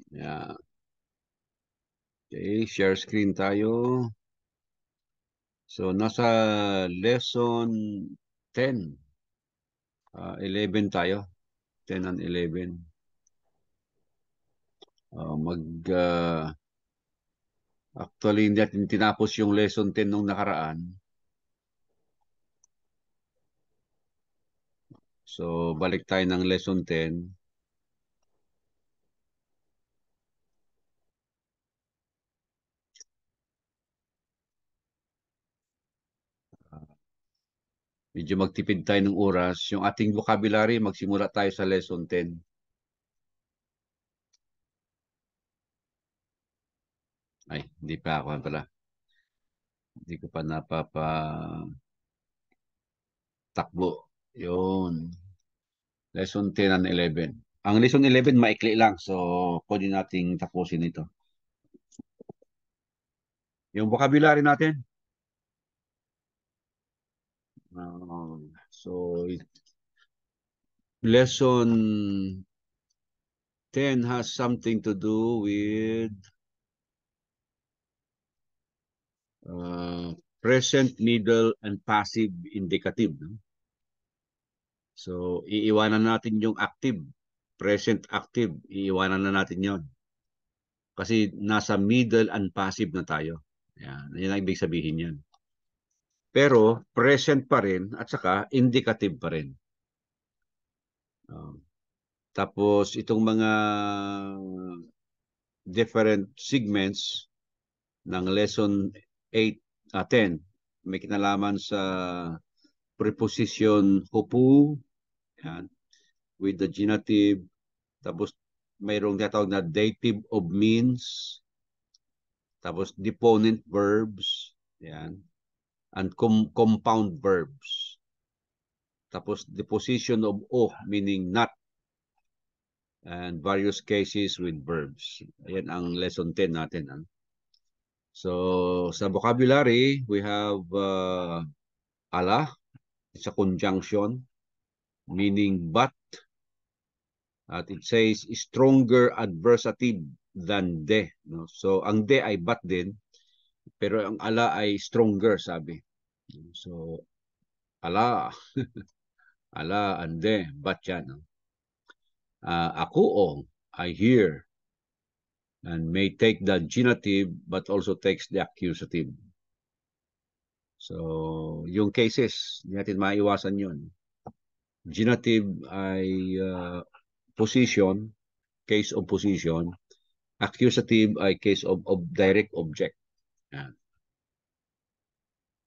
Yeah. Okay, share screen tayo. So, nasa lesson 10. 11 tayo. 10 and 11. Actually, hindi natin tinapos yung lesson 10 nung nakaraan. So, balik tayo ng lesson 10. Medyo magtipid tayo ng oras. Yung ating vocabulary, magsimula tayo sa lesson 10. Ay, hindi pa ako pala. Hindi ko pa napapatakbo. Yun. Lesson 10 and 11. Ang lesson 11, maikli lang. So, pwede nating tapusin ito. Yung vocabulary natin. So, lesson 10 has something to do with present, middle, and passive indicative. No? So, iiwanan natin yung active. Present active, iiwanan na natin yon. Kasi nasa middle and passive na tayo. Yan, yan ang ibig sabihin yan. Pero present pa rin at saka indicative pa rin. Tapos itong mga different segments ng lesson 8, 10, may kinalaman sa preposition hupu, yan, with the genitive. Tapos mayroong tinatawag na dative of means. Tapos deponent verbs, yan, and compound verbs. Tapos deposition of o, meaning not, and various cases with verbs. Ayan ang lesson 10 natin. Ha? So, sa vocabulary, we have ala, it's a conjunction, meaning but. At it says stronger adversative than de. No? So, ang de ay but din, pero ang ala ay stronger, sabi. So, ala, ala, ande, but yan. No? Ako o, I hear, and may take the genitive but also takes the accusative. So, yung cases, hindi natin maiwasan yun. Genitive ay position, case of position. Accusative ay case of direct object. Yan.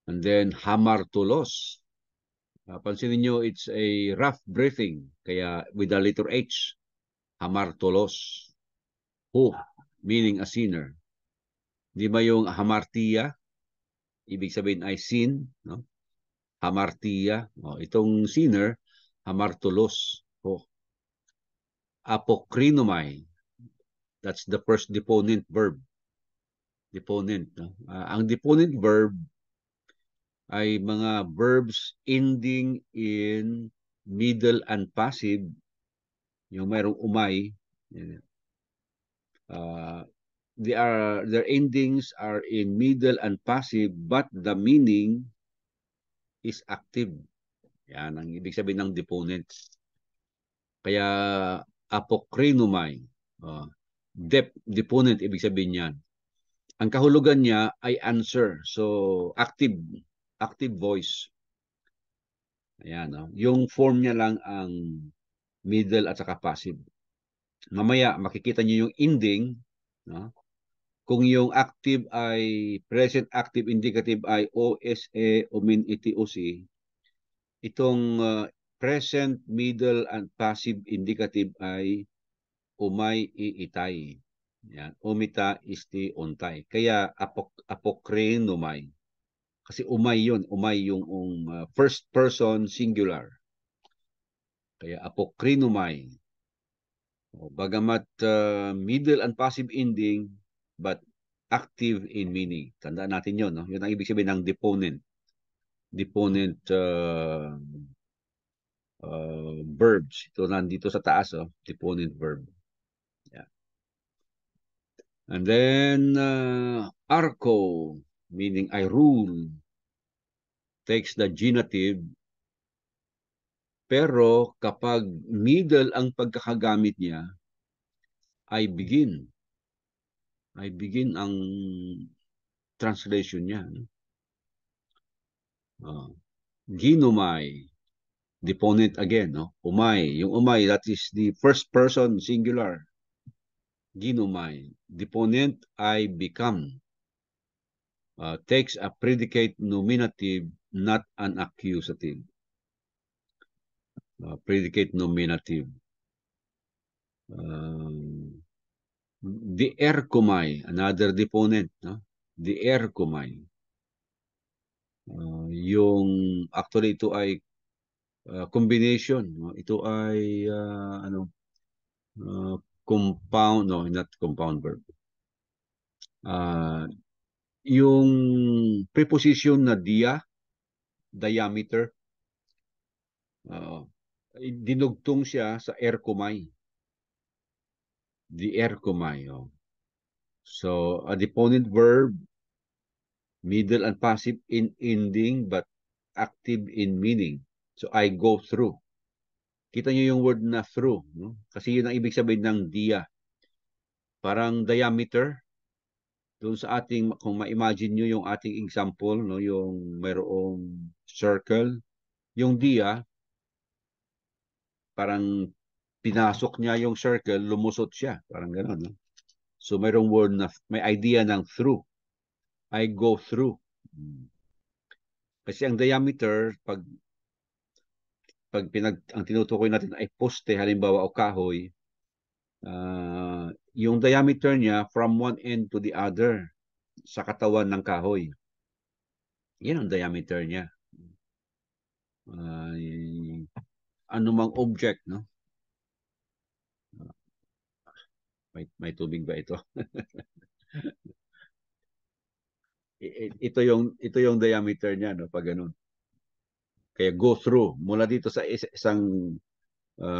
And then, hamartulos. Pansinin nyo, it's a rough briefing. Kaya with the letter H, hamartulos. Who, meaning a sinner. Di ba yung hamartia? Ibig sabihin ay sin. No? Hamartia. Itong sinner, hamartulos. Apokrinomai. That's the first deponent verb. Deponent. No? Ang deponent verb ay mga verbs ending in middle and passive. Yung mayroong umay. Their endings are in middle and passive, but the meaning is active. Yan ang ibig sabihin ng deponent. Kaya apokrinomai. Deponent, ibig sabihin yan. Ang kahulugan niya ay answer. So, active voice. Ayan, no? Yung form niya lang ang middle at saka passive. Mamaya, makikita niyo yung ending. No? Kung yung active ay present active indicative ay OSA, OMIN, ETOC, itong present, middle, and passive indicative ay umay, iitay. Yan. Umita, isti, untay. Kaya apokrinomai. Kasi umay yun. Umay yung first person singular. Kaya apokrinomai. Bagamat middle and passive ending, but active in meaning. Tandaan natin yun. No? Yun ang ibig sabihin ng deponent. Deponent verbs. Ito nandito sa taas. Deponent verb. Yeah. And then, arco, meaning I rule, takes the genitive. Pero kapag middle ang pagkakagamit niya, I begin. I begin ang translation niya. Ginomai, deponent again, no? Umay. Yung umay, that is the first person singular. Ginomai. Deponent, I become. Takes a predicate nominative, not an accusative. Predicate nominative. The erkomai, another deponent. No? The erkomai. Yung actually ito ay combination. No? Ito ay compound, no, not compound verb. Yung preposition na diameter, dinugtong siya sa erkomai. The erkomai. Oh. So, a deponent verb, middle and passive in ending, but active in meaning. So, I go through. Kita niyo yung word na through. No? Kasi yun ang ibig sabihin ng dia. Parang diameter. Doon sa ating, kung ma-imagine nyo yung ating example, no? Yung mayroong circle. Yung dia, parang pinasok niya yung circle, lumusot siya. Parang gano'n. No? So, mayroong word na, may idea ng through. I go through. Kasi ang diameter, pag ang tinutukoy natin ay poste, halimbawa, o kahoy, yung diameter niya from one end to the other sa katawan ng kahoy. Yan ang diameter niya. Anumang object, no? May tubig ba ito? ito yung diameter niya, no? Pag ganun. Kaya go through mula dito sa isang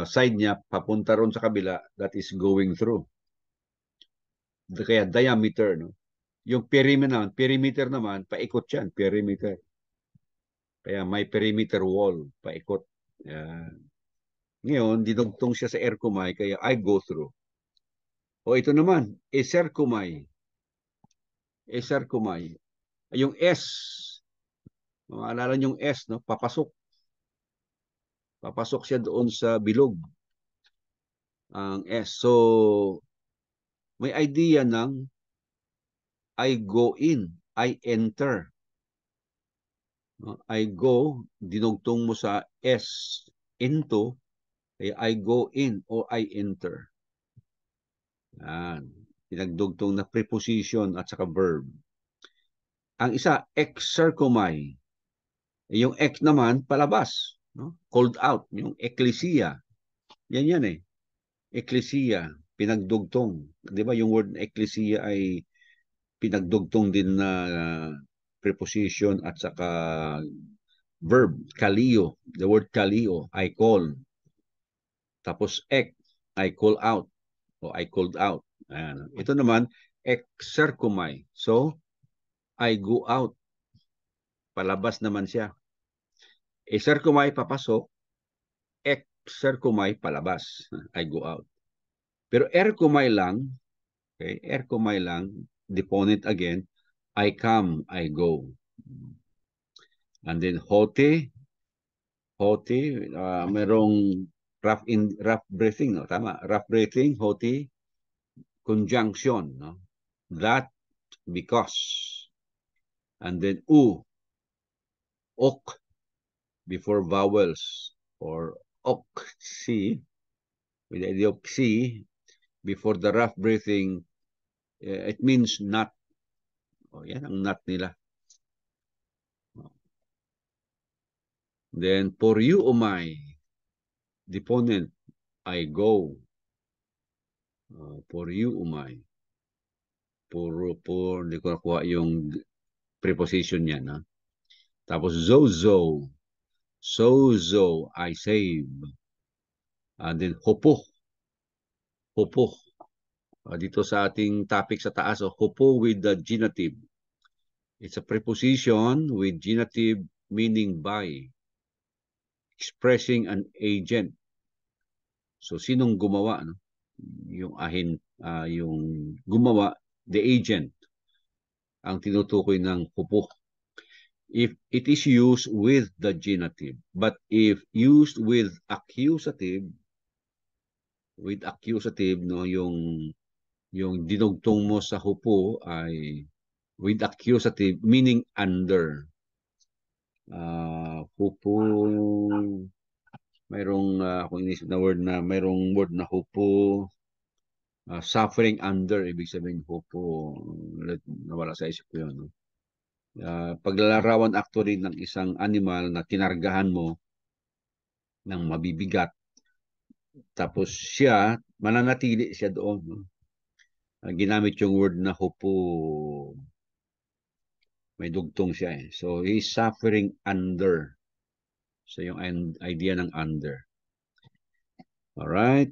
side niya papunta ron sa kabila, that is going through. Kaya diameter, no? Yung perimeter naman, paikot yan, perimeter. Kaya may perimeter wall, paikot. Ngayon, dinugtong siya sa erkomai, kaya I go through. O ito naman, eserkomai. Eserkomai. Yung S, maalala yung S, no? Papasok. Papasok siya doon sa bilog. Ang S. So, may idea ng I go in, I enter. I go, dinugtong mo sa S, into, I go in or I enter. Yan. Pinagdugtong na preposition at saka verb. Ang isa, exercomai. Yung ex naman, palabas. No? Called out. Yung ecclesia. Yan eh. Ecclesia. Pinagdugtong. Di ba yung word ecclesia ay pinagdugtong din na preposition at saka verb. Kalio. The word kalio. I call. Tapos ek. I call out. O I called out. Ayan. Ito naman, exercomai. So, I go out. Palabas naman siya. Exercomai, papasok. Exercomai, palabas. I go out. Pero ercomai lang, okay, ercomai lang, deponent again, I come, I go. And then hote, merong rough breathing, no? Tama, rough breathing, hote, conjunction, no? That, because. And then ok, before vowels, or oxy, with the idea of xy, before the rough breathing, it means not. O, yan ang not nila. Then, for you, umay, deponent, I go. For you, umay. Hindi ko nakuha yung preposition niya. No? Tapos, zozo. Sozo, I save. And then, hopo. Hopo. Dito sa ating topic sa taas, hupo with the genitive. It's a preposition with genitive meaning by, expressing an agent. So, sinong gumawa? No? Yung yung gumawa, the agent, ang tinutukoy ng hupo. If it is used with the genitive. But if used with accusative, no, yung dinugtong mo sa hupo ay with accusative, meaning under. Hupo, mayroong, kung inisip na word na, mayroong word na hupo, suffering under, ibig sabihin hupo, nawala sa isip ko yun. No? Paglalarawan actually ng isang animal na kinargahan mo ng mabibigat, tapos siya, mananatili siya doon. No? Ginamit yung word na hupo, may dugtong siya eh. So, he's suffering under. So, yung idea ng under. Alright.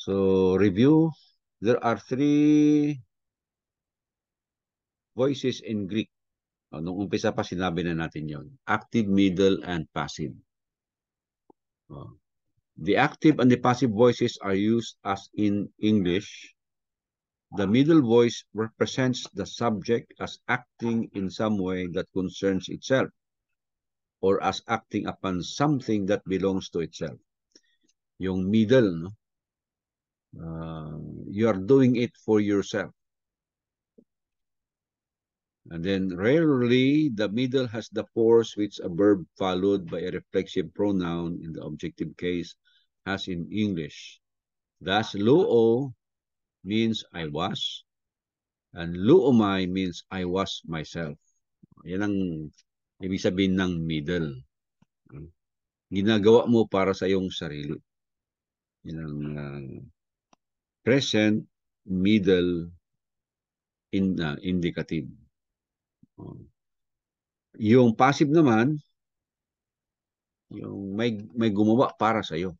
So, review. There are 3 voices in Greek. Nung umpisa pa, sinabi na natin yon. Active, middle, and passive. The active and the passive voices are used as in English. The middle voice represents the subject as acting in some way that concerns itself or as acting upon something that belongs to itself. Yung middle, no? You are doing it for yourself. And then rarely the middle has the force which a verb followed by a reflexive pronoun in the objective case has in English. Thus, luo means I was, and luomai means I was myself. Yan ang ibig sabihin ng middle. Ginagawa mo para sa iyong sarili. Yan ang present, middle, indicative. Yung passive naman, yung may gumawa para sa iyo.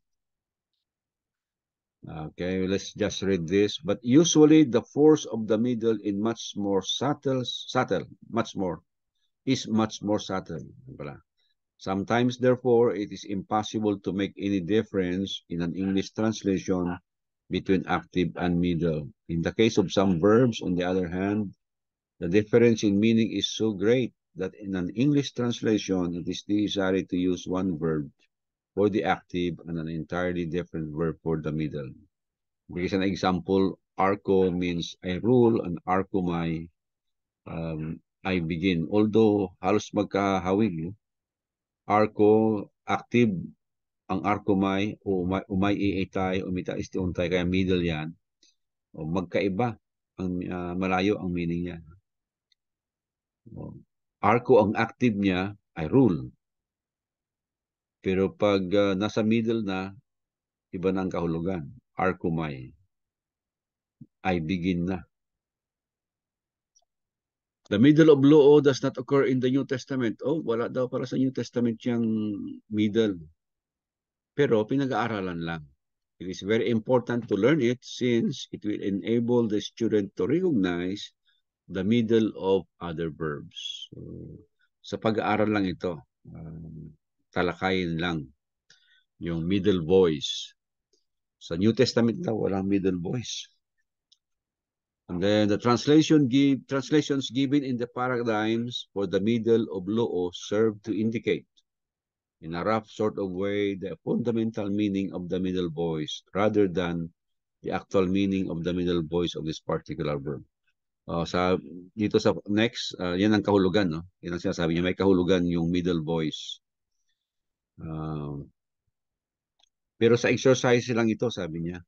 Okay, let's just read this. But usually the force of the middle is much more subtle, is much more subtle. Sometimes, therefore, it is impossible to make any difference in an English translation between active and middle. In the case of some verbs, on the other hand, the difference in meaning is so great that in an English translation, it is necessary to use one verb for the active and an entirely different verb for the middle. Because an example, arco means I rule and arcumai, I begin. Although halos magkahawig, arco, active, ang arcumai, umay iitay, umita istiuntay, kaya middle yan. O magkaiba, malayo ang meaning niya. Arco, ang active niya, I rule. Pero pag nasa middle na, iba na ang kahulugan. Arcumai. I begin na. The middle of luo does not occur in the New Testament. Oh, wala daw para sa New Testament yung middle. Pero pinag-aaralan lang. It is very important to learn it since it will enable the student to recognize the middle of other verbs. So, sa pag-aaral lang ito, talakayin lang yung middle voice. Sa New Testament daw, walang middle voice. And then the translations given in the paradigms for the middle of luo serve to indicate in a rough sort of way the fundamental meaning of the middle voice rather than the actual meaning of the middle voice of this particular verb. Dito sa next, yan ang kahulugan, no? Yan ang sinasabi niya, may kahulugan yung middle voice. Pero sa exercise lang ito, sabi niya.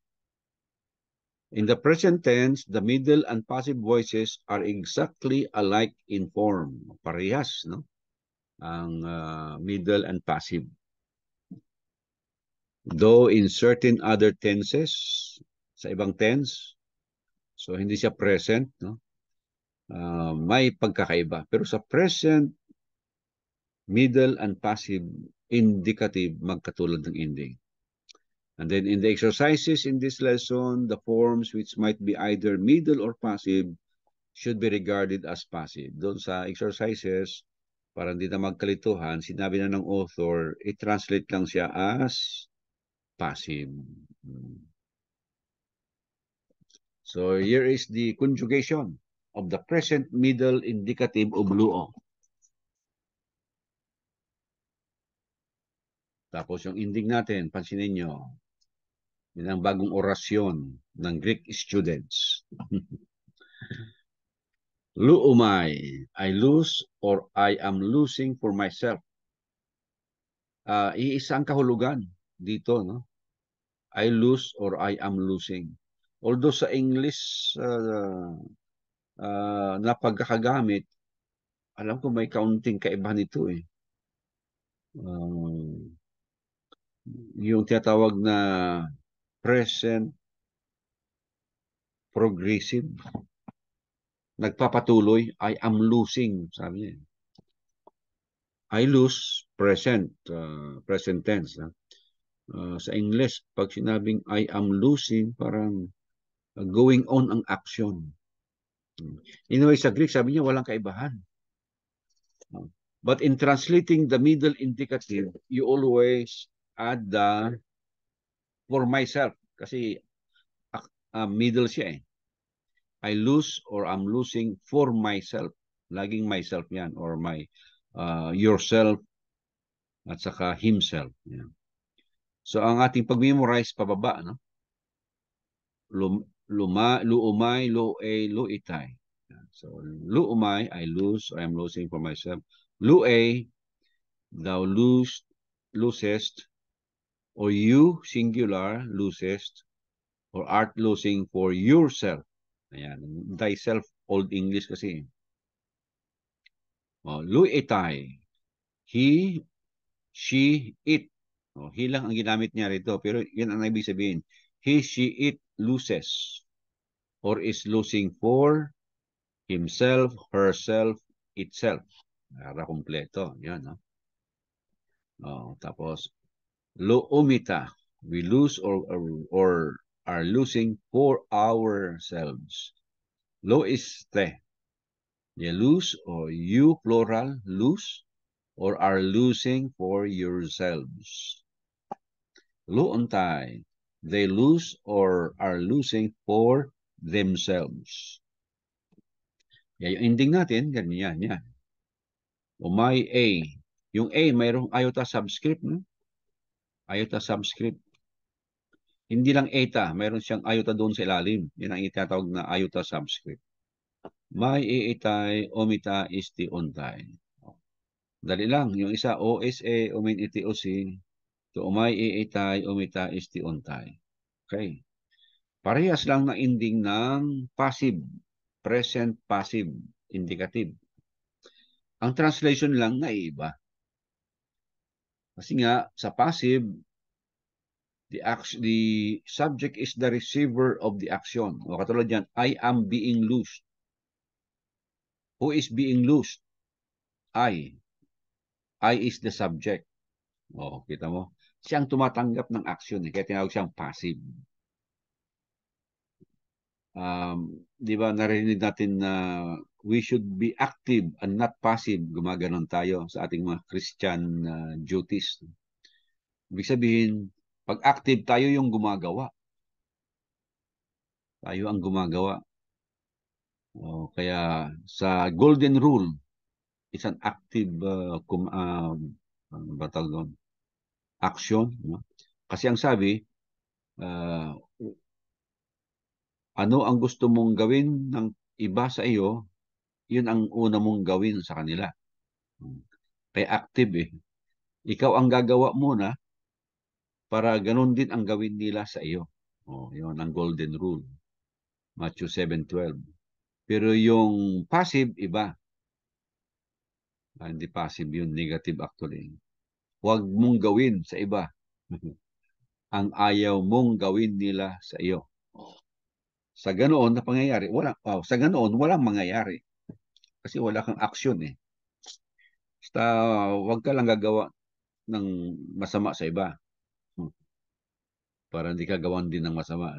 In the present tense, the middle and passive voices are exactly alike in form. Parehas, no? Ang middle and passive. Though in certain other tenses, sa ibang tense, so hindi siya present, no? May pagkakaiba. Pero sa present, middle and passive, indicative, magkatulad ng ending. And then in the exercises in this lesson, the forms which might be either middle or passive should be regarded as passive. Doon sa exercises, para hindi na magkalituhan, sinabi na ng author, i-translate lang siya as passive. So here is the conjugation of the present middle indicative of luo. Tapos yung ending natin, pansinin nyo, yun ang bagong orasyon ng Greek students. Luumay, I lose or I am losing for myself. Iisa ang kahulugan dito, no? I lose or I am losing. Although sa English na pagkakagamit, alam ko may kaunting kaibahan nito eh. Yung tinatawag na present progressive. Nagpapatuloy, I am losing, sabi niya. I lose, present, present tense. Sa English, pag sinabing I am losing, parang going on ang action. Anyway, sa Greek, sabi niya, walang kaibahan. But in translating the middle indicative, you always add the for myself. Kasi middle siya eh. I lose or I'm losing for myself. Laging myself yan or my yourself at saka himself. Yan. So ang ating pag-memorize pababa, no? Luumay, lue, luitay. So luumay, I lose or I'm losing for myself. Lue, thou losest, or you, singular, losest, or art losing for yourself. Ayan. Thyself, Old English kasi. Luitay. He, she, it. He lang ang ginamit niya rito. Pero yan ang ibig sabihin. He, she, it loses or is losing for himself, herself, itself. Para kumpleto. Yan, no? Tapos, luumita. We lose or are losing for ourselves. Loiste. You lose or you, plural, lose or are losing for yourselves. Luuntay. They lose or are losing for themselves. Yan yung ending natin, ganyan yan. Umay A. Yung A, mayroong iota subscript. No? Iota subscript. Hindi lang eta, mayroon siyang iota doon sa ilalim. Yan ang itatawag na iota subscript. May iitay, omita, isti, untay. Dali lang. Yung isa, OSA, umin, iti, osi. To umay, iitay, umita, isti, untay. Okay. Parehas lang na ending ng passive, present, passive, indicative. Ang translation lang na iba. Kasi nga, sa passive, the subject is the receiver of the action. O katulad yan, I am being loosed. Who is being loosed? I. I is the subject. O, kita mo? Siyang tumatanggap ng action. Kaya tinawag siyang passive. Di ba narinig natin na we should be active and not passive. Gumaganon tayo sa ating mga Christian duties. Ibig sabihin, pag active tayo yung gumagawa. Tayo ang gumagawa. Kaya sa golden rule, it's an active action. No? Kasi ang sabi, ano ang gusto mong gawin ng iba sa iyo, yun ang una mong gawin sa kanila. Kaya active eh. Ikaw ang gagawa muna para ganun din ang gawin nila sa iyo. Yun ang golden rule. Matthew 7:12. Pero yung passive, iba. Hindi passive yun, negative actually. Huwag mong gawin sa iba ang ayaw mong gawin nila sa iyo. Sa ganoon na pangyayari, sa ganoon walang mangyayari. Kasi wala kang action eh. Basta huwag ka lang gagawa ng masama sa iba. para hindi ka gawan din ng masama.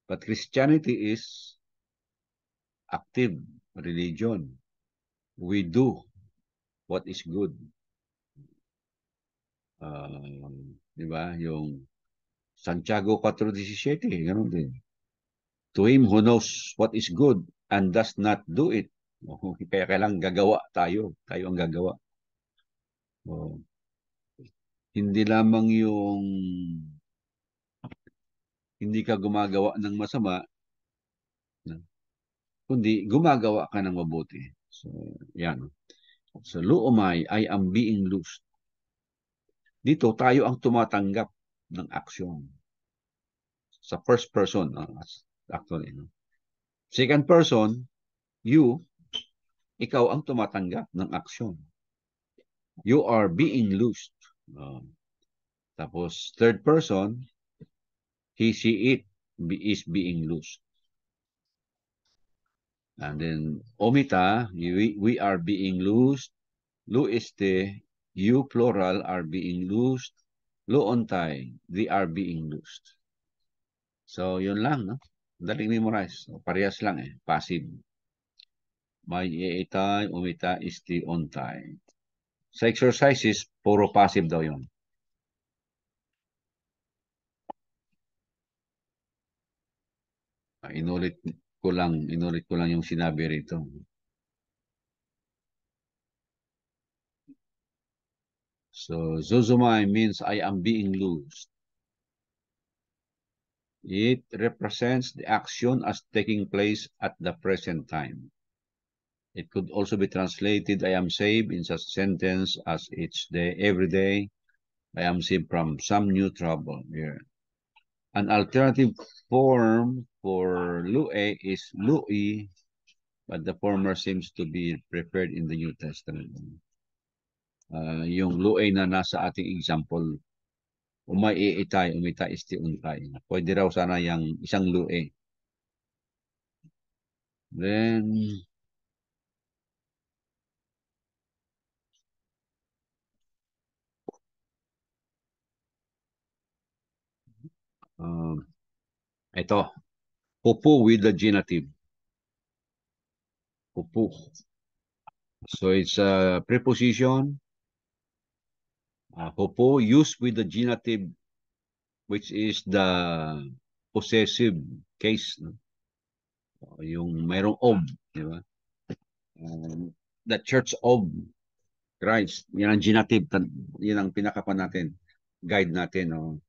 But Christianity is active religion. We do what is good. Di ba? Yung Santiago 4:17, ganun din. To him who knows what is good and does not do it. Kaya kailangan gagawa tayo. Tayo ang gagawa. Oh, hindi lamang yung hindi ka gumagawa ng masama, kundi gumagawa ka ng mabuti. So, yan. So, luumay, I am being loosed. Dito, tayo ang tumatanggap ng aksyon. Sa first person, actually. No? Second person, you, ikaw ang tumatanggap ng aksyon. You are being loosed. Tapos, third person, he, she, it is being loosed. And then, omita, we are being loosed. Luiste, you plural are being loosed. Luontay, they are being loosed. So, yun lang, no? Daling memorize. Parehas lang eh. Passive. May iitay, umita, isti, ontay. Sa exercises, puro passive daw yun. Inulit ko lang yung sinabi rito. So, zuzumai means I am being loosed. It represents the action as taking place at the present time. It could also be translated, I am saved in such sentence as each day, every day. I am saved from some new trouble here. An alternative form for Lue is Lui, but the former seems to be preferred in the New Testament. Yung Lue na nasa ating example, umaiitay, umita isti untay. Pwede raw sana yung isang Lue. Then, ito, pupu with the genitive. Pupu. So it's a preposition, pupu used with the genitive, which is the possessive case. No? Yung mayroong of, di ba? The Church of Christ. Yan ang genitive. Yan ang pinakapan natin. Guide natin. No?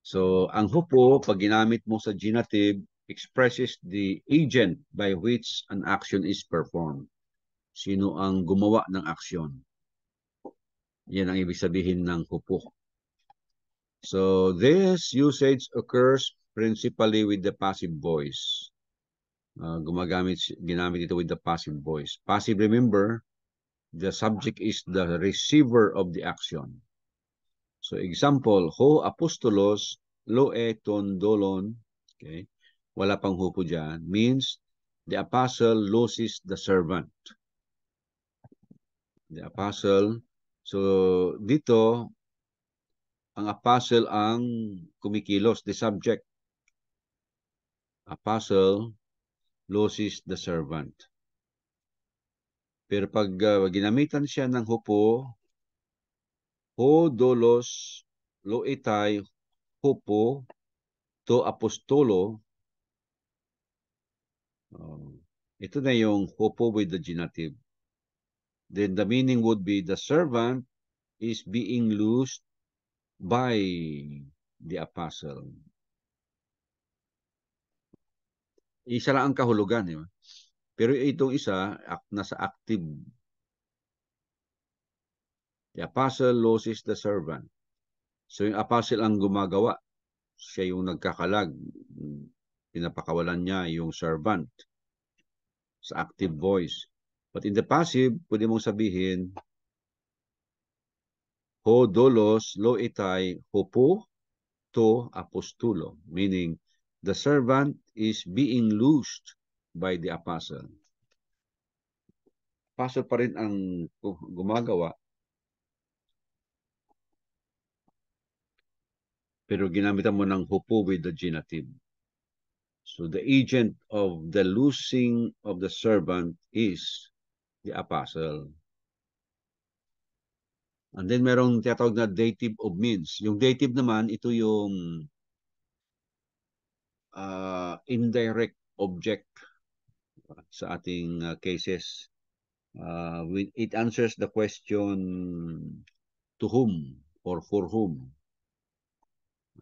So, ang hupo, pag ginamit mo sa genitive, expresses the agent by which an action is performed. Sino ang gumawa ng aksyon? Yan ang ibig sabihin ng hupo. So, this usage occurs principally with the passive voice. Ginamit ito with the passive voice. Passive, remember, the subject is the receiver of the action. So, example, ho apostolos loe ton dolon, okay, wala pang hupo dyan, means the apostle loses the servant. The apostle, so dito, ang apostle ang kumikilos, the subject. Apostle loses the servant. Pero pag ginamitan siya ng hupo, ho dolos loetay hupo to apostolo, ito na yung hupo with the genitive. Then the meaning would be the servant is being loosed by the apostle. Isa lang ang kahulugan. Diba? Pero itong isa, nasa active. The apostle loses the servant. So yung apostle ang gumagawa. Siya yung nagkakalag. Pinapakawalan niya yung servant sa active voice. But in the passive, pwede mong sabihin, ho dolos lo itay hopo to apostolo. Meaning, the servant is being loosed by the apostle. Apostle pa rin ang gumagawa. pero ginamitan mo ng hupo with the genitive. So the agent of the loosing of the servant is the apostle. And then merong tinatawag na dative of means. Yung dative naman, ito yung indirect object sa ating cases. It answers the question to whom or for whom.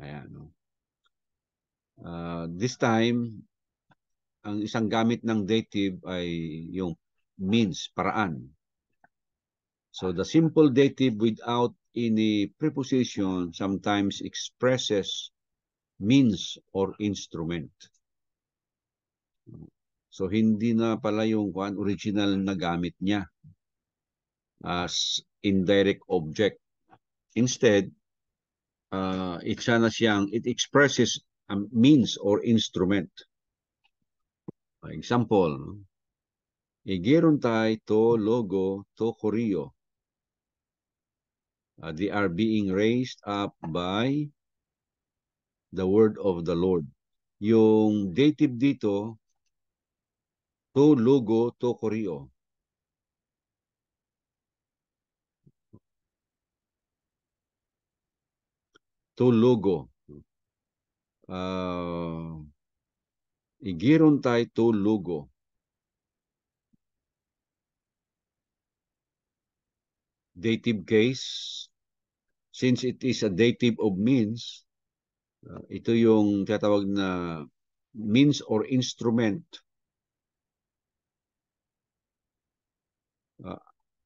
Ayan. No? This time, ang isang gamit ng dative ay yung means, paraan. So the simple dative without any preposition sometimes expresses means or instrument. So hindi na pala yung original na gamit niya as indirect object. Instead, it expresses a means or instrument. Example, igiruntay to logo to korio. They are being raised up by the word of the Lord. Yung dative dito, to logo to korio. To logo. Igiruntay to logo. Dative case, since it is a dative of means, ito yung tatawag na means or instrument.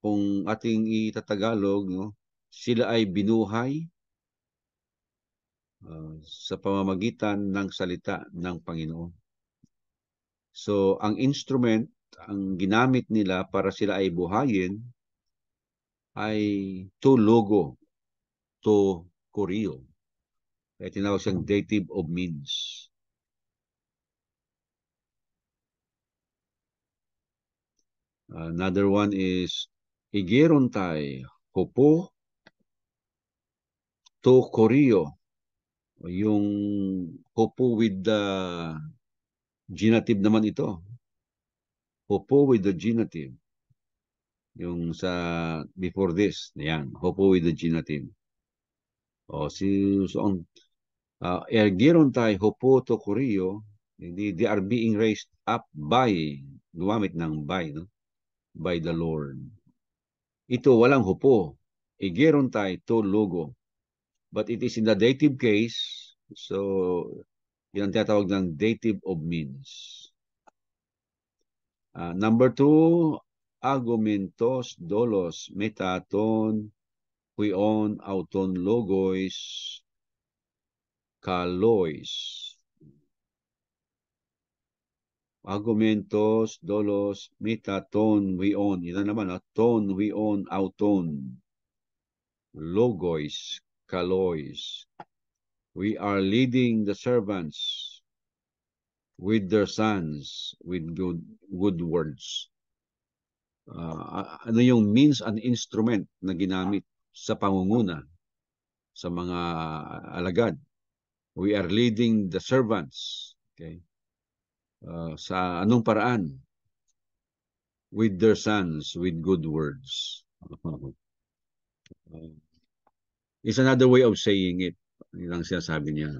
Kung ating itatagalog, no, sila ay binuhay sa pamamagitan ng salita ng Panginoon. So, ang instrument, ang ginamit nila para sila ay buhayin, ay to logo, to korio. Kaya tinawag siyang dative of means. Another one is igiruntay hupo to korio. Yung hupo with the genitive naman ito. Hupo with the genitive. Yung sa before this, yan, hupo with the genitive. So ang igiruntay hupo to korio, they are being raised up by, gumamit ng by, no? By the Lord. Ito walang hupo. Igiruntay to logo. But it is in the dative case, so yan ang tinatawag ng dative of means. Number 2, argumentos dolos metaton huion auton logois kalois. Argumentos dolos metaton huion. Yan naman, ton huion auton logois kalois. We are leading the servants with their sons with good words. Ano yung means and instrument na ginamit sa pangunguna sa mga alagad? We are leading the servants. Okay? Sa anong paraan? With their sons with good words. It's another way of saying it. Yun ang sinasabi niya.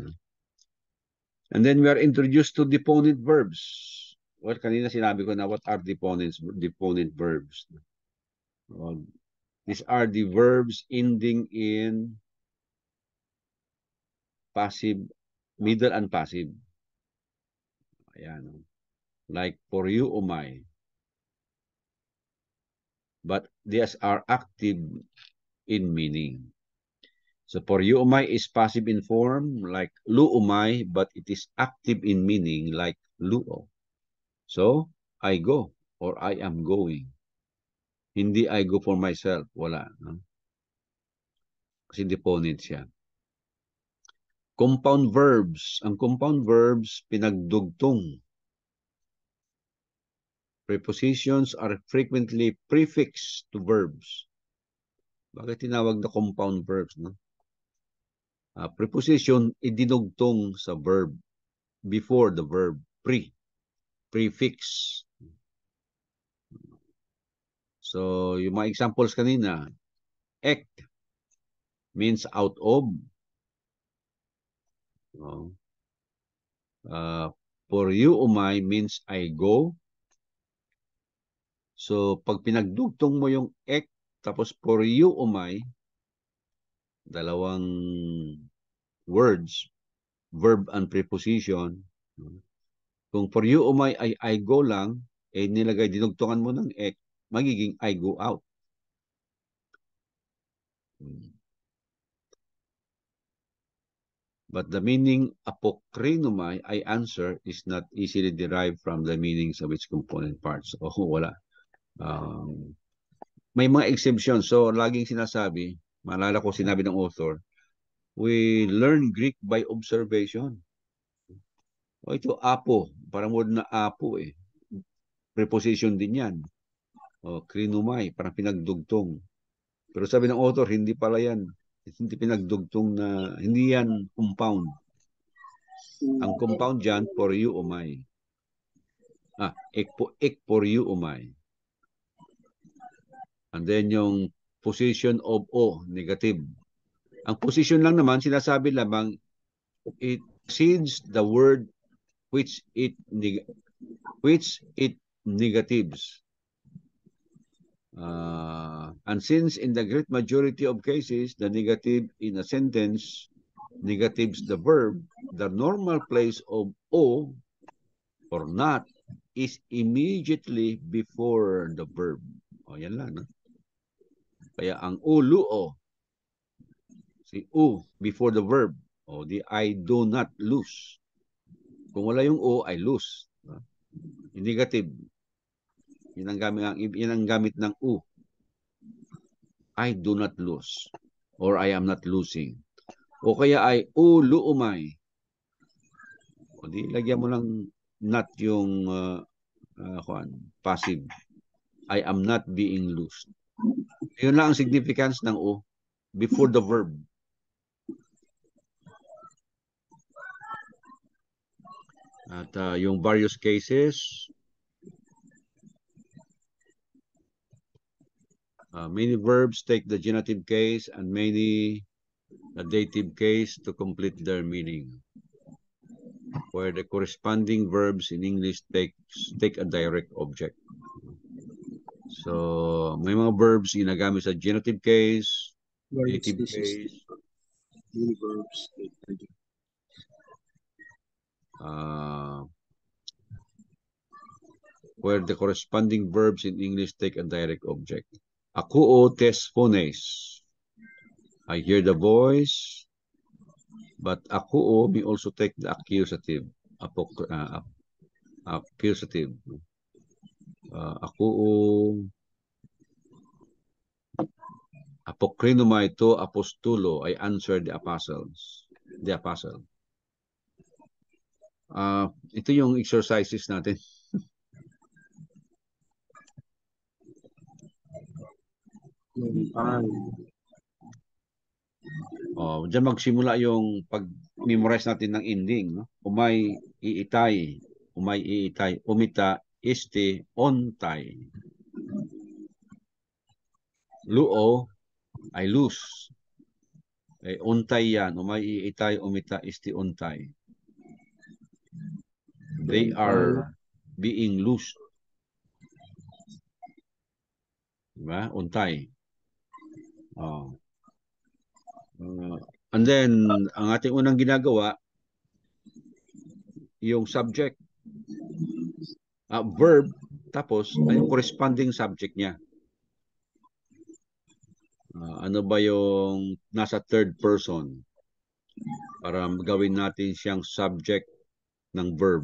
And then we are introduced to deponent verbs. Well, kanina sinabi ko na what are deponent verbs. These are the verbs ending in passive, middle and passive. Ayan. Like for you o my. But these are active in meaning. So for you o my is passive in form like lu o my, but it is active in meaning like luo. So, I go or I am going. Hindi I go for myself. Wala. No? Kasi deponent siya. Compound verbs. Ang compound verbs, pinagdugtong. Prepositions are frequently prefixed to verbs. Bakit tinawag na compound verbs? No? Preposition, idinugtong sa verb. Before the verb. Prefix. So, yung mga examples kanina, ek means out of. For you, umay means I go. So, pag pinagdugtong mo yung ek, tapos for you, umay, dalawang words, verb and preposition. Kung for you, umay, ay I go lang, nilagay, dinugtungan mo ng ek, magiging I go out. But the meaning apokrinomai, I answer, is not easily derived from the meanings of its component parts. Wala. May mga exceptions. So, laging sinasabi, maalala ko sinabi ng author, we learn Greek by observation. Ito, apo. Parang word na apo eh. Preposition din yan. Krinomai, parang pinagdugtong. Pero sabi ng author, hindi pala yan. Hindi pinagdugtong na, hindi yan compound. Ang compound dyan, for you, umay. Ek for you, umay. And then yung position of o, negative. Ang position lang naman, sinasabi lamang, it precedes the word which it negatives. And since in the great majority of cases, the negative in a sentence negatives the verb, the normal place of o or not is immediately before the verb. Yan lang. No? Kaya ang luo, si u before the verb, di I do not lose. Kung wala yung o, I lose. Yung negative, yun ang gamit ng u. I do not lose or I am not losing. O kaya ay luumay. O di lagyan mo lang not yung passive. I am not being loosed. Yun lang ang significance ng o before the verb. At yung various cases, many verbs take the genitive case and many the dative case to complete their meaning, where the corresponding verbs in English take a direct object. So, may mga verbs ginagamit sa genitive case, dative case, many verbs, where the corresponding verbs in English take a direct object. Akuo tes phones. I hear the voice, but akuo may also take the accusative. Accusative. Akuo apokrinomai to apostulo. I answer the apostles. The apostle. Ito yung exercises natin. Diyan magsimula yung pag-memorize natin ng ending. No? Umay iitay, umita, este, ontay. Luo, I lose. Ontay yan, umay iitay, umita, este, ontay. They are being loosed. Diba? Ontay. And then, ang ating unang ginagawa, yung subject, verb, tapos yung corresponding subject niya. Ano ba yung nasa third person? Para gawin natin siyang subject ng verb.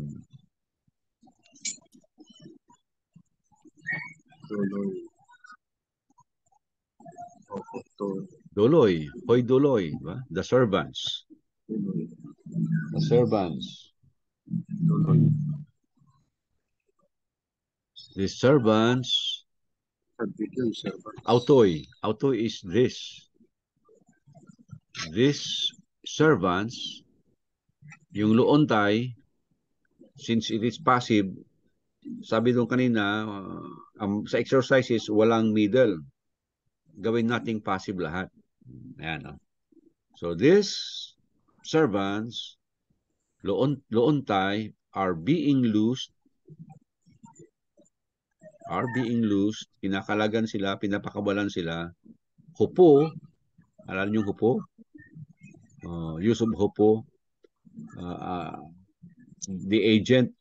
Doloy. Hoy doloy. Diba? The servants. The servants. The servants. Autoy. Autoy is this. This servants, yung loontay, since it is passive, sabi doon kanina, sa exercises, walang middle. Gawin nating passive lahat. Ayan, So these servants, loontay, are being loosed, pinakalagan sila, pinapakabalan sila. Hupo, alam niyo hupo? Use of hupo. The agent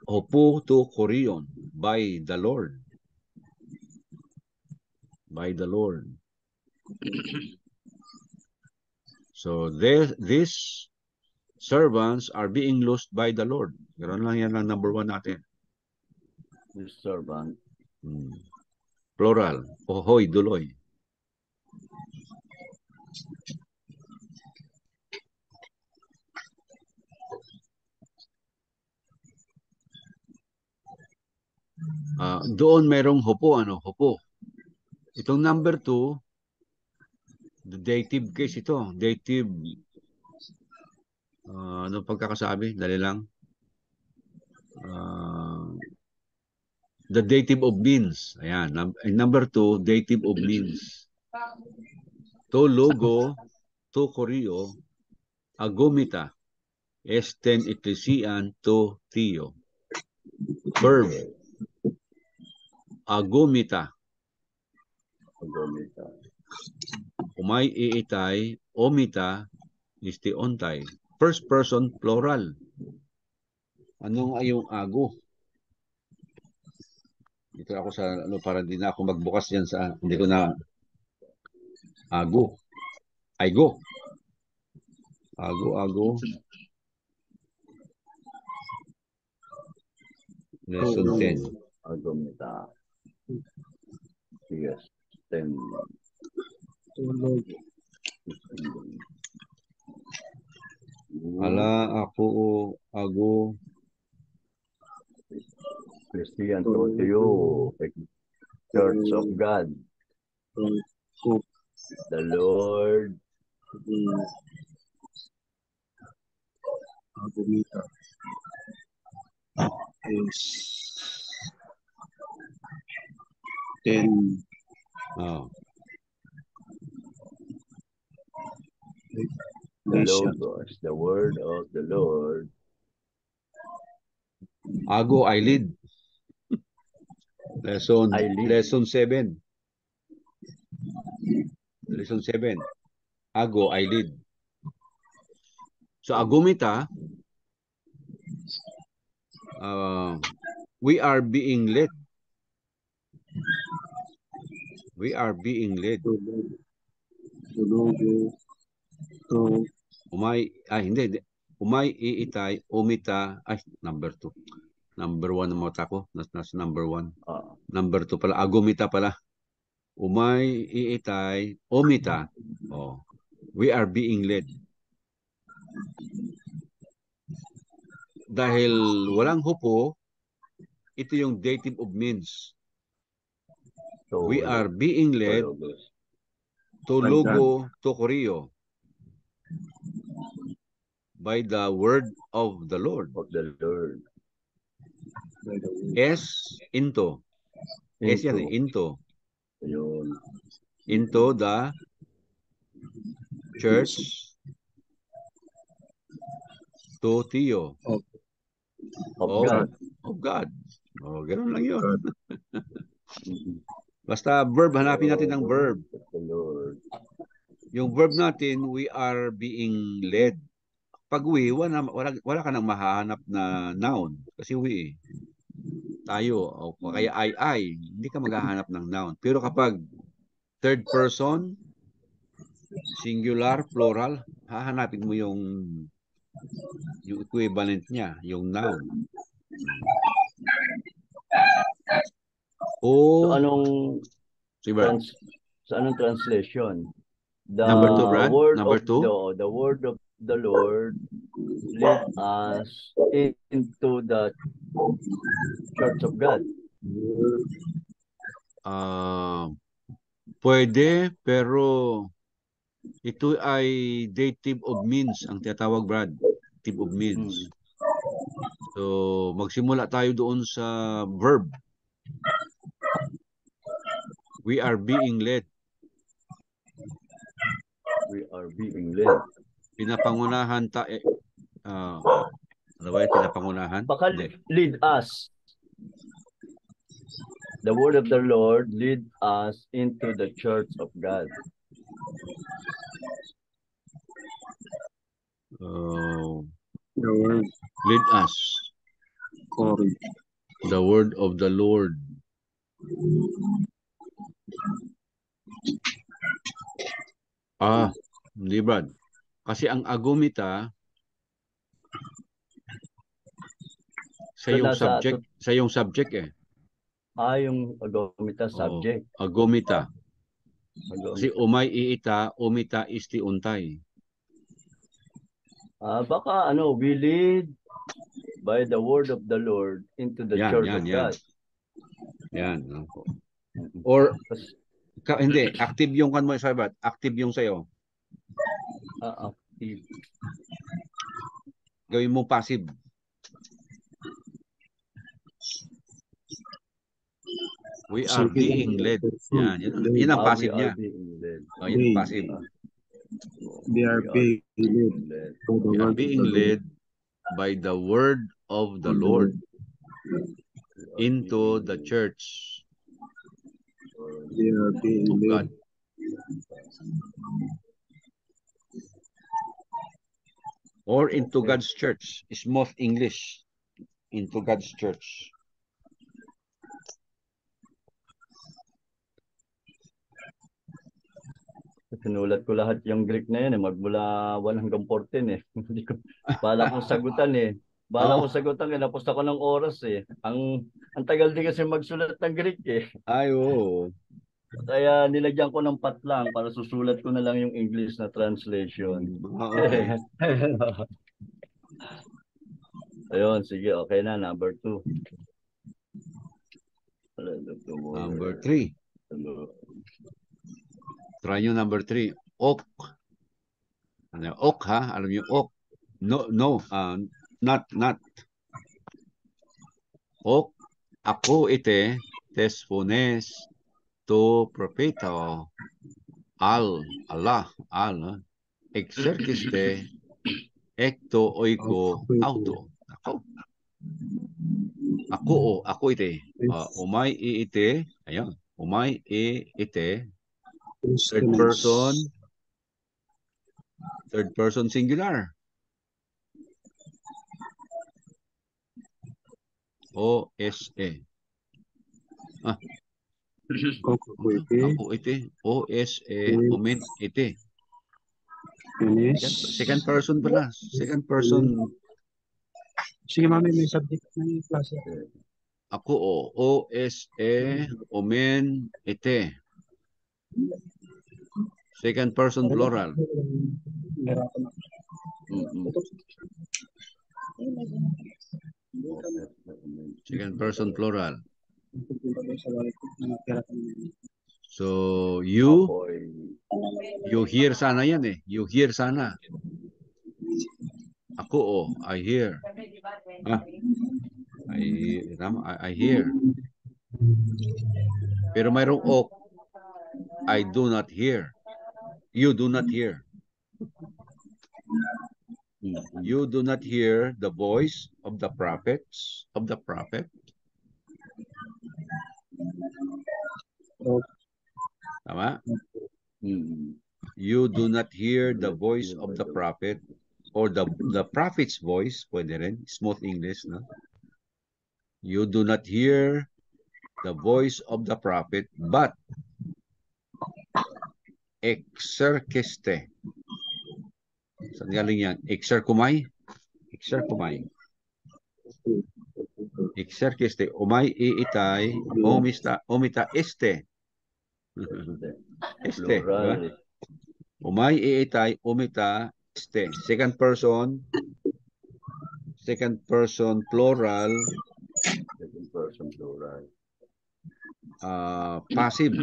hupo to Corion by the Lord. By the Lord. So these servants are being loosed by the Lord. Ganoon lang yan ang number 1 natin. This servant. Plural. Hoy, duloy. Doon merong hupo, hupo. Itong number 2, the dative case ito. Dative. Ano pagkakasabi? Dali lang. The dative of means. Ayan. Number 2, dative of means. To logo, to korio, agomita, esten eklesian to theo. Verb. Agomita. Umay iitay, omita, istiontay. First person plural. Anong ay yung ago? Dito ako sa para hindi na ako magbukas yan sa hindi ko na ago. Aigo. Ago. Lesson 10. Agomita. Yes. 10. Ako, ago. Christian to you. Church of God. The Lord. Agomita is 10. The Logos, the word of the Lord. Ago, eyelid. Lesson 7. Lesson 7. Ago, eyelid. So, agomita, we are being led. We are being led. Hindi. Umay, iitay, umita, number 2. Number 1 na mata ko. Nasa number 1. Number 2 pala. Agomita pala. Umay, iitay, omita. We are being led. Dahil walang hupo, ito yung dative of means. We are being led to logo, to korio. By the word of the Lord. Of the Lord. Into. Yan into. Into the church to theo. Of God. Of God. Ganun lang yun. Basta verb, hanapin natin ang verb. Yung verb natin, we are being led. Pag we, wala ka nang mahahanap na noun. Kasi we, tayo, o kaya I, hindi ka maghahanap ng noun. Pero kapag third person, singular, plural, hahanapin mo yung equivalent niya, yung noun. So anong translation? Number 2, Brad? Number 2? The word of the Lord led us into the church of God. Pwede, pero Ito ay dative of means ang tinatawag, Brad. Dative of means. So, magsimula tayo doon sa verb. We are being led. We are being led. Pinapangunahan ano ba yung pinapangunahan? Baka Hindi. lead us. The word of the Lord lead us into the church of God. The word. Lead us. Correct. The word of the Lord. Hindi, Brad. Kasi ang agumita sa yung subject eh. Yung agumita subject. Agumita. Kasi umay iita, umita isti untay. Baka we lead by the word of the Lord into the church of God. Yan. Or hindi, active yung kan mo, sabat. Active yung sayo. Active. Gawin mo passive. We are being led. Yan ang passive niya. Yan ang passive. We are being led. We are being led by the word of the Lord into the church. We are being led. Or into God's church. Smooth English. Into God's church. Sinulat ko lahat yung Greek na yun magmula 1 hanggang 14 eh. Bala kong sagutan eh. Bala kong sagutan napos ako ng oras eh. Ang tagal din kasi magsulat ng Greek eh. Kaya nilagyan ko ng patlang para susulat ko na lang yung English na translation. Okay. Ayun, sige, okay na. Number 2. Number 3. Try nyo number 3. Ok. Ano, ok ha? Alam nyo, ok. No, not. Ok. Ako ite, tespones, to propeta, Allah, exerciste, ecto oiko, auto. Ako ite. Umay ite, ayan. Umay ite, third person singular. O-S-E. Ako ite. O-S-E. Omen ite. Second person pala. Second person. Sige, mami, may subject na yung klase. Ako O-S-E. Omen ite. Second person plural. Second person plural. So, you hear sana yan eh. You hear sana. Ako I hear. I hear. Pero mayroong I do not hear. You do not hear. You do not hear the voice of the prophets, of the prophet. Tama? You do not hear the voice of the prophet or the prophet's voice. Pwede rin. Smooth English, no? You do not hear the voice of the prophet, but exerciste. Saan galing yan? Exercumay? Exercumay. Exerciste. Umay iitay. Omita este. Este. Diba? Umay iitay. Omita este. Second person plural. Second person plural. Passive.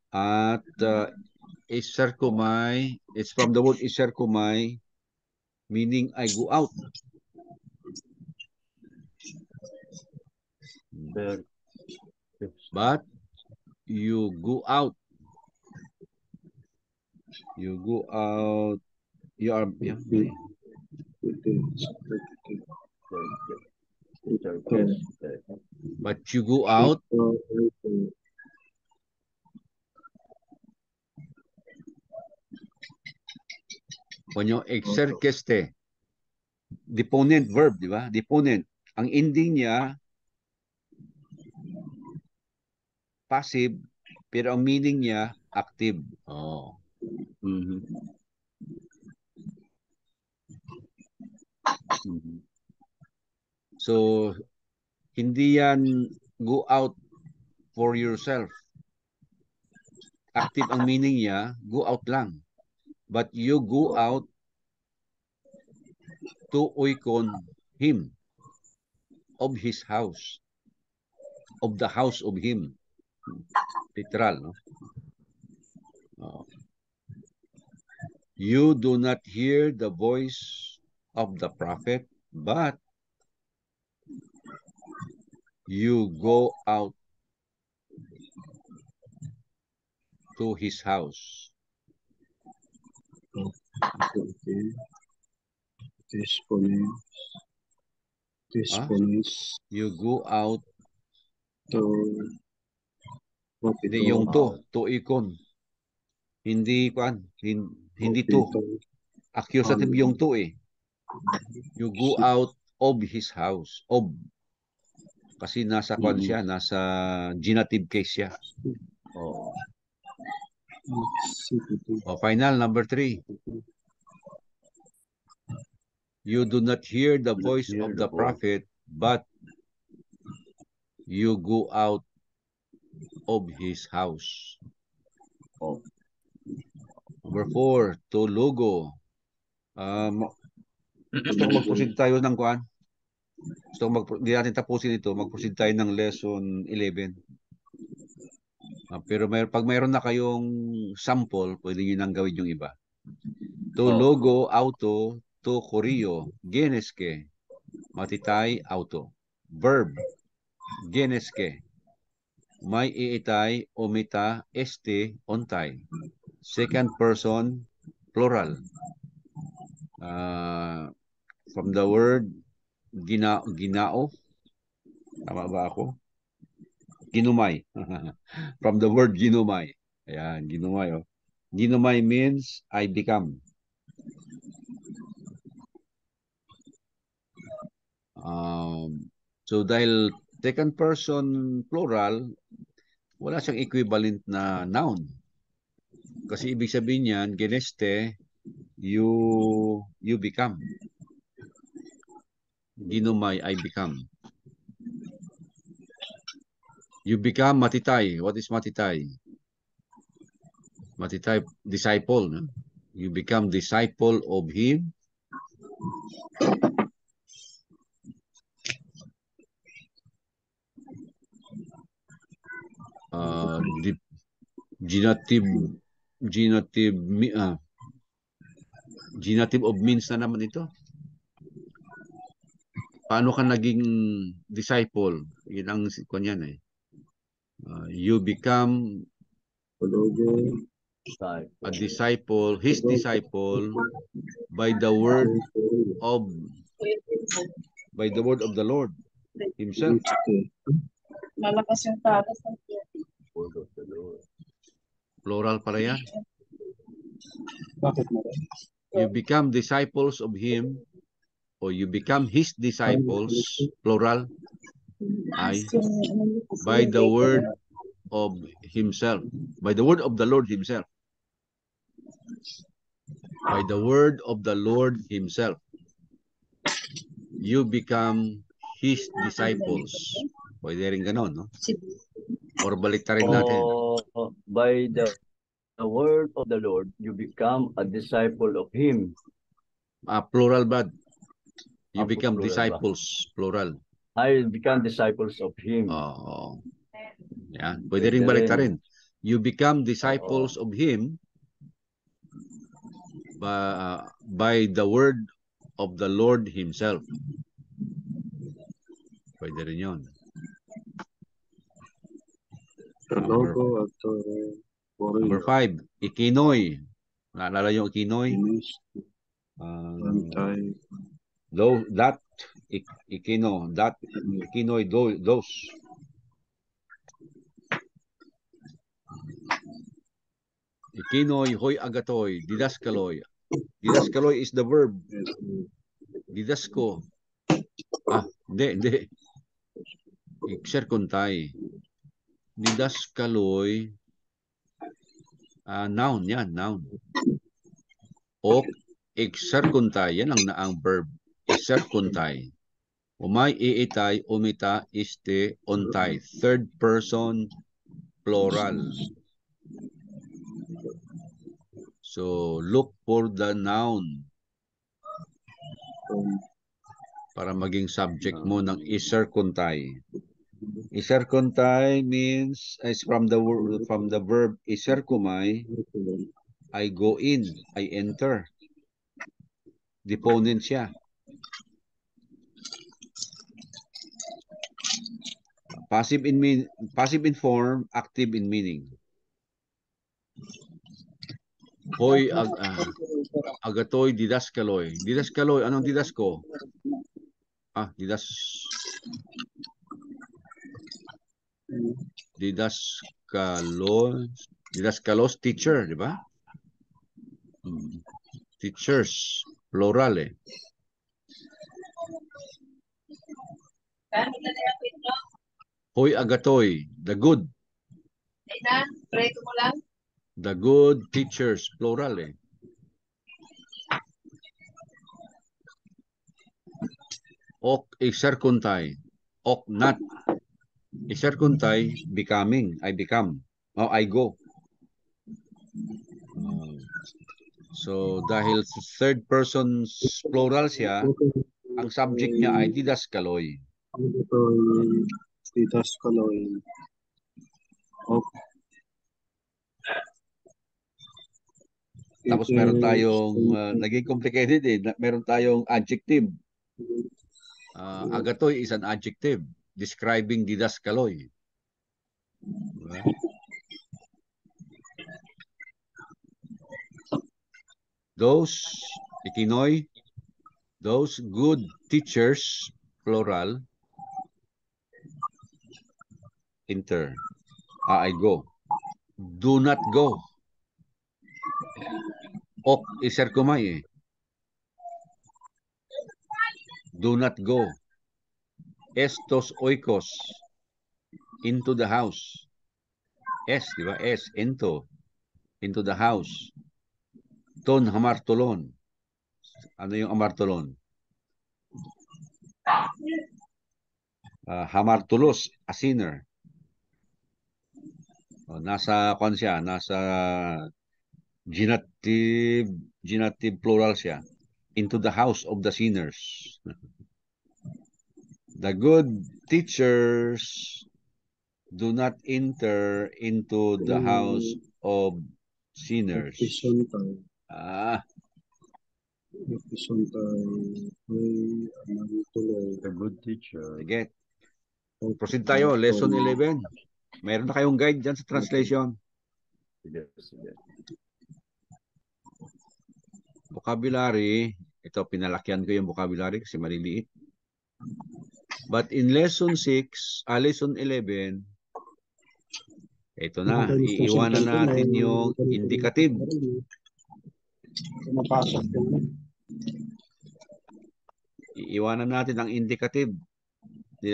At iserkumai. It's from the word iserkumai, meaning I go out. But you go out. You go out. You are, yeah. But you go out. When you exerkeste, deponent verb, di ba? Deponent. Ang ending niya, passive, pero ang meaning niya, active. Oh. So, hindi yan go out for yourself. Active ang meaning niya, go out lang. But you go out to oikon him of his house. Of the house of him. Literal, no? Oh. You do not hear the voice of the prophet, but you go out to his house. You go out to hindi yung to ikon. Hindi kuan, hindi to. Accusative yung to eh. You go out of his house. Of. Kasi nasa kuan siya, nasa genitive case siya. Oh. Final, number 3. You do not hear the voice of the prophet, but you go out of his house. Oh. Number 4, to logo. Gusto ko mag-proceed tayo ng kuan. Hindi natin tapusin ito. Mag-proceed tayo ng lesson 11. Pero pag mayroon na kayong sample, pwede nyo nang gawin yung iba. To logo, auto, to korio, geneske, matitay, auto. Verb, geneske, may iitay, omita, este, ontay. Second person, plural. From the word ginao. Tama ba ako? Ginumay. From the word ginumay. Ayan, ginumay. Oh. Ginumay means I become. So dahil second person plural, wala siyang equivalent na noun. Kasi ibig sabihin niyan, geneste, you become. Ginumay, I become. You become matitay. What is matitay? Matitay, disciple. No? You become disciple of him. Genitive of means na naman ito. Paano ka naging disciple? Yun ang kunyan eh. You become a disciple, his disciple, by the word of the Lord himself. Malakas yung tatas ng Plural para yan. Bakit mo? You become disciples of him, or you become his disciples, plural, by the word of himself, by the word of the Lord himself. By the word of the Lord himself. You become his disciples. Pwede rin ganon, no? Or baliktarin natin. By the word of the Lord, you become a disciple of him. Plural bad. You become plural disciples, ba? Plural. I become disciples of him. Yan. Pwede rin baliktarin. You become disciples of him by the word of the Lord Himself. Pwede rin yun. Logo at Number 5, ikinoy. Naalala yung ikinoy? Antay. That, ikino, that, ikinoy, those. Ikinoy, hoy agatoy, didaskaloy. Didaskaloy is the verb. Didasko. Hindi. Ikserkontay. Didaskaloy. Noun, yan, noun. O, ikserkontay, yan ang verb. Ikserkontay. Umay, iitay, umita, iste, ontay. Third person, plural. So, look for the noun para maging subject mo ng iserkontay. Iserkontay means is from the verb iserkumay. I go in, I enter. Deponent siya. Passive in form, active in meaning. Hoy agatoy didaskaloy. Didaskaloy, anong didasko? Didaskalos teacher, di ba? Teachers, plural eh. Hoy agatoy, the good. The good teachers, plural eh. Ok iserkuntay. Ok not. Iserkuntay, becoming. I become. I go. So, dahil third person's plural siya, ang subject niya ay didaskaloy. Didaskaloy. Tapos meron tayong, naging complicated eh. Meron tayong adjective. Agatoy is an adjective describing didaskaloy. Diba? Those, ikinoy, those good teachers, plural, enter. I go. Do not go. Ok, iserkumay eh. Do not go. Estos oikos. Into the house. Di ba? Into the house. Ton hamartulon. Ano yung hamartulon? Hamartulos, a sinner. Nasa genitive plural siya. Into the house of the sinners. The good teachers do not enter into the house of sinners. The good teacher. Sige. Proceed tayo. Lesson 11. Meron na kayong guide dyan sa translation. Sige. Vocabulary. Ito, pinalakyan ko yung vocabulary kasi maliliit. But in lesson 11, ito na. Iiwanan natin yung indicative. Iiwanan natin ang indicative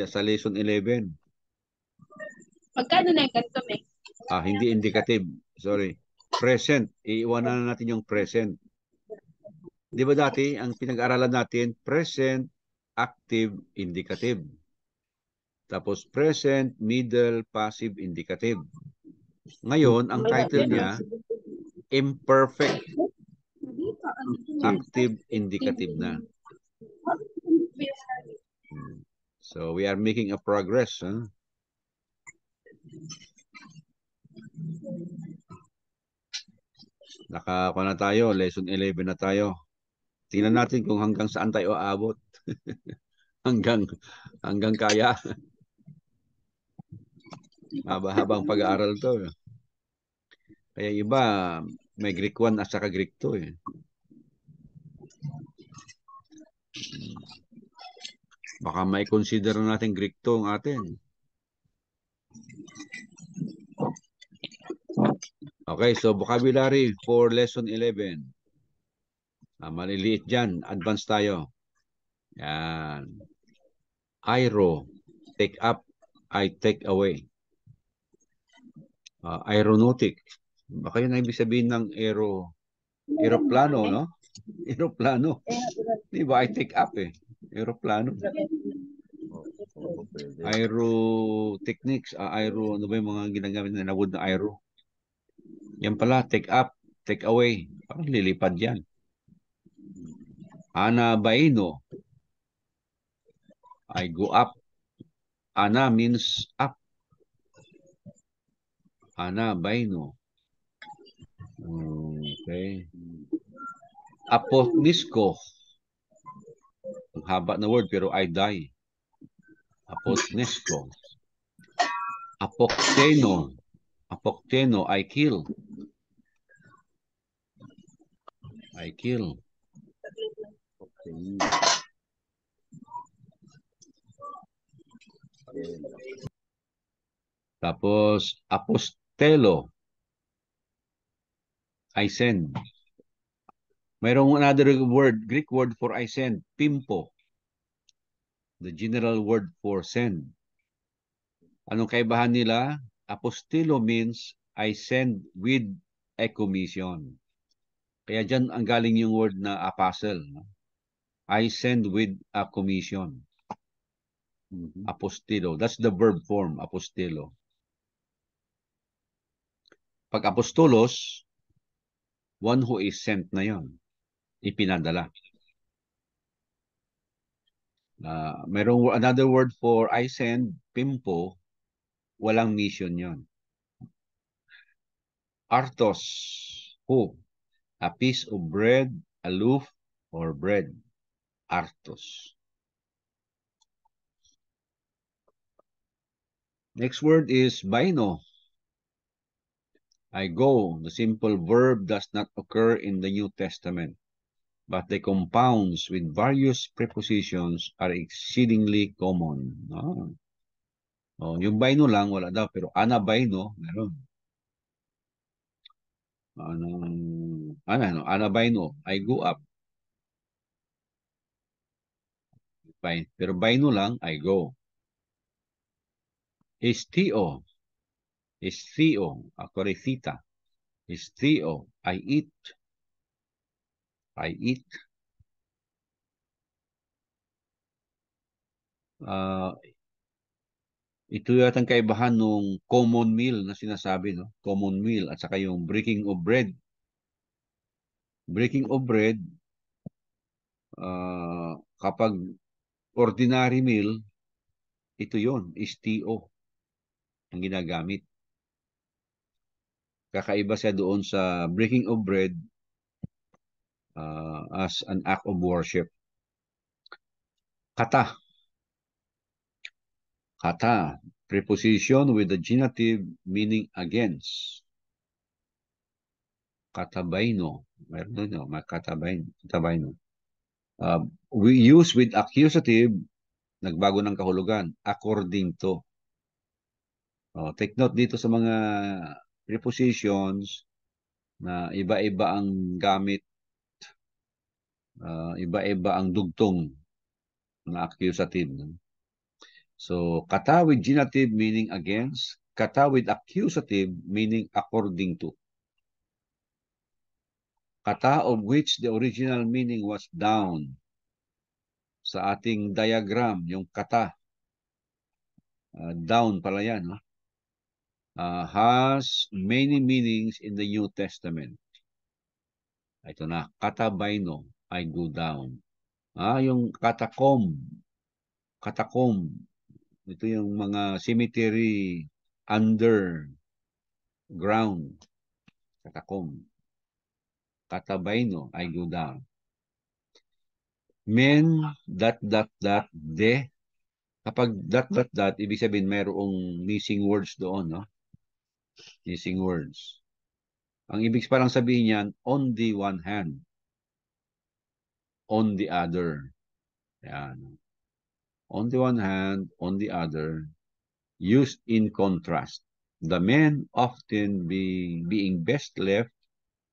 sa lesson 11. Magkano na yung ganito, Meg? Hindi indicative. Sorry. Present. Iiwanan natin yung present. Di ba dati, ang pinag-aralan natin, present, active, indicative. Tapos present, middle, passive, indicative. Ngayon, ang title niya, imperfect, active, indicative na. So, we are making a progress. Huh? Nakakuha na tayo. Lesson 11 na tayo. Tingnan natin kung hanggang saan tayo aabot. hanggang kaya. Mahaba-habang pag-aaral to. Kaya iba, may Greek 1 at saka Greek 2 eh. Baka may consider natin Greek 2 ang atin. Okay, so vocabulary for lesson 11. Maliliit dyan. Advance tayo. Yan. Aero, take up, I take away. Aeronautic. Baka yun ang ibig sabihin ng aeroplano, no? Aeroplano. Di ba? I take up eh. Aeroplano. Pwede. Aero techniques. Aero, ano ba yung mga ginagamit na wood na aero? Yan pala, take up, take away. Parang lilipad yan. Ana baino. I go up. Ana means up. Ana baino. Okay. Apotnisko. Ang haba na word pero I die. Apotnisko. Apokteno. Apokteno, I kill. I kill. Tapos, apostelo. I send. Mayroong another word, Greek word for I send. Pimpo. The general word for send. Anong kaibahan nila? Apostelo means I send with a commission. Kaya dyan ang galing yung word na apostle. I send with a commission. Apostelo. That's the verb form, apostelo. Pag apostolos, one who is sent na yon, ipinadala. Mayroong another word for I send, pimpo, walang mission yon. Artos, who? A piece of bread, a loaf, or bread. Artos. Next word is baino. I go. The simple verb does not occur in the New Testament, but the compounds with various prepositions are exceedingly common. Yung baino lang, wala daw. Pero ana baino, meron. Ana baino, I go up. Pero baino lang, I go. Estio. Estio, akorecita. Estio, I eat. I eat. Ito yata ang kaibahan nung common meal na sinasabi, no? Common meal at saka yung breaking of bread. Breaking of bread, kapag ordinary meal, ito yon, STO ang ginagamit. Kakaiba siya doon sa breaking of bread as an act of worship. Kata. Kata, preposition with the genitive meaning against. Katabaino. Meron doon, katabaino. We use with accusative, nagbago ng kahulugan, according to. Take note dito sa mga prepositions na iba-iba ang gamit, iba-iba ang dugtong na accusative. So, kata with genitive meaning against, kata with accusative meaning according to. Kata of which the original meaning was down. Sa ating diagram, yung kata, down pala yan, no? Has many meanings in the New Testament. Ito na, katabaino, I go down. Yung catacomb. Ito yung mga cemetery underground. Catacomb. katabay no, I go down. Men, de. Kapag ibig sabihin mayroong missing words doon, no? Missing words. Ang ibig pa lang sabihin niyan, on the one hand, on the other. Yan. On the one hand, on the other, used in contrast. The men often being best left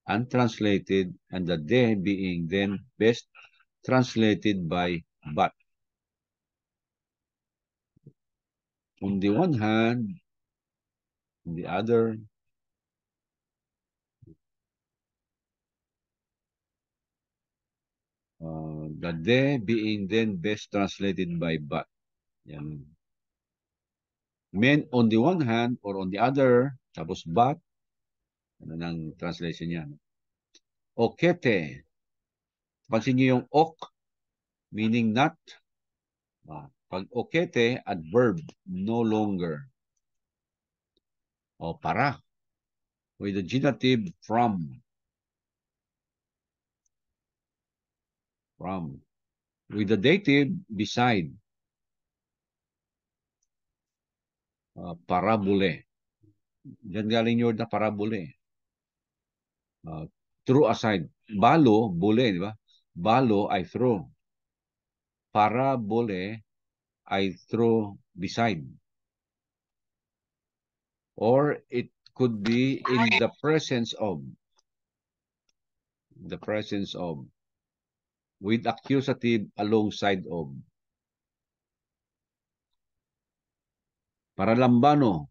untranslated and the de being then best translated by but. On the one hand, on the other, the de being then best translated by but. Yan. Men on the one hand or on the other, tapos but, ano nang translation yan? Okete. Pansin niyo yung ok, meaning not. Pag okete, adverb, no longer. O para. With the genitive from. From. With the dative, beside. Parabole. Diyan galing yung na parabole. Throw aside. Balo, bole, di ba? Balo, I throw. Parabole, I throw beside. Or it could be in the presence of. The presence of. With accusative alongside of. Para lambano,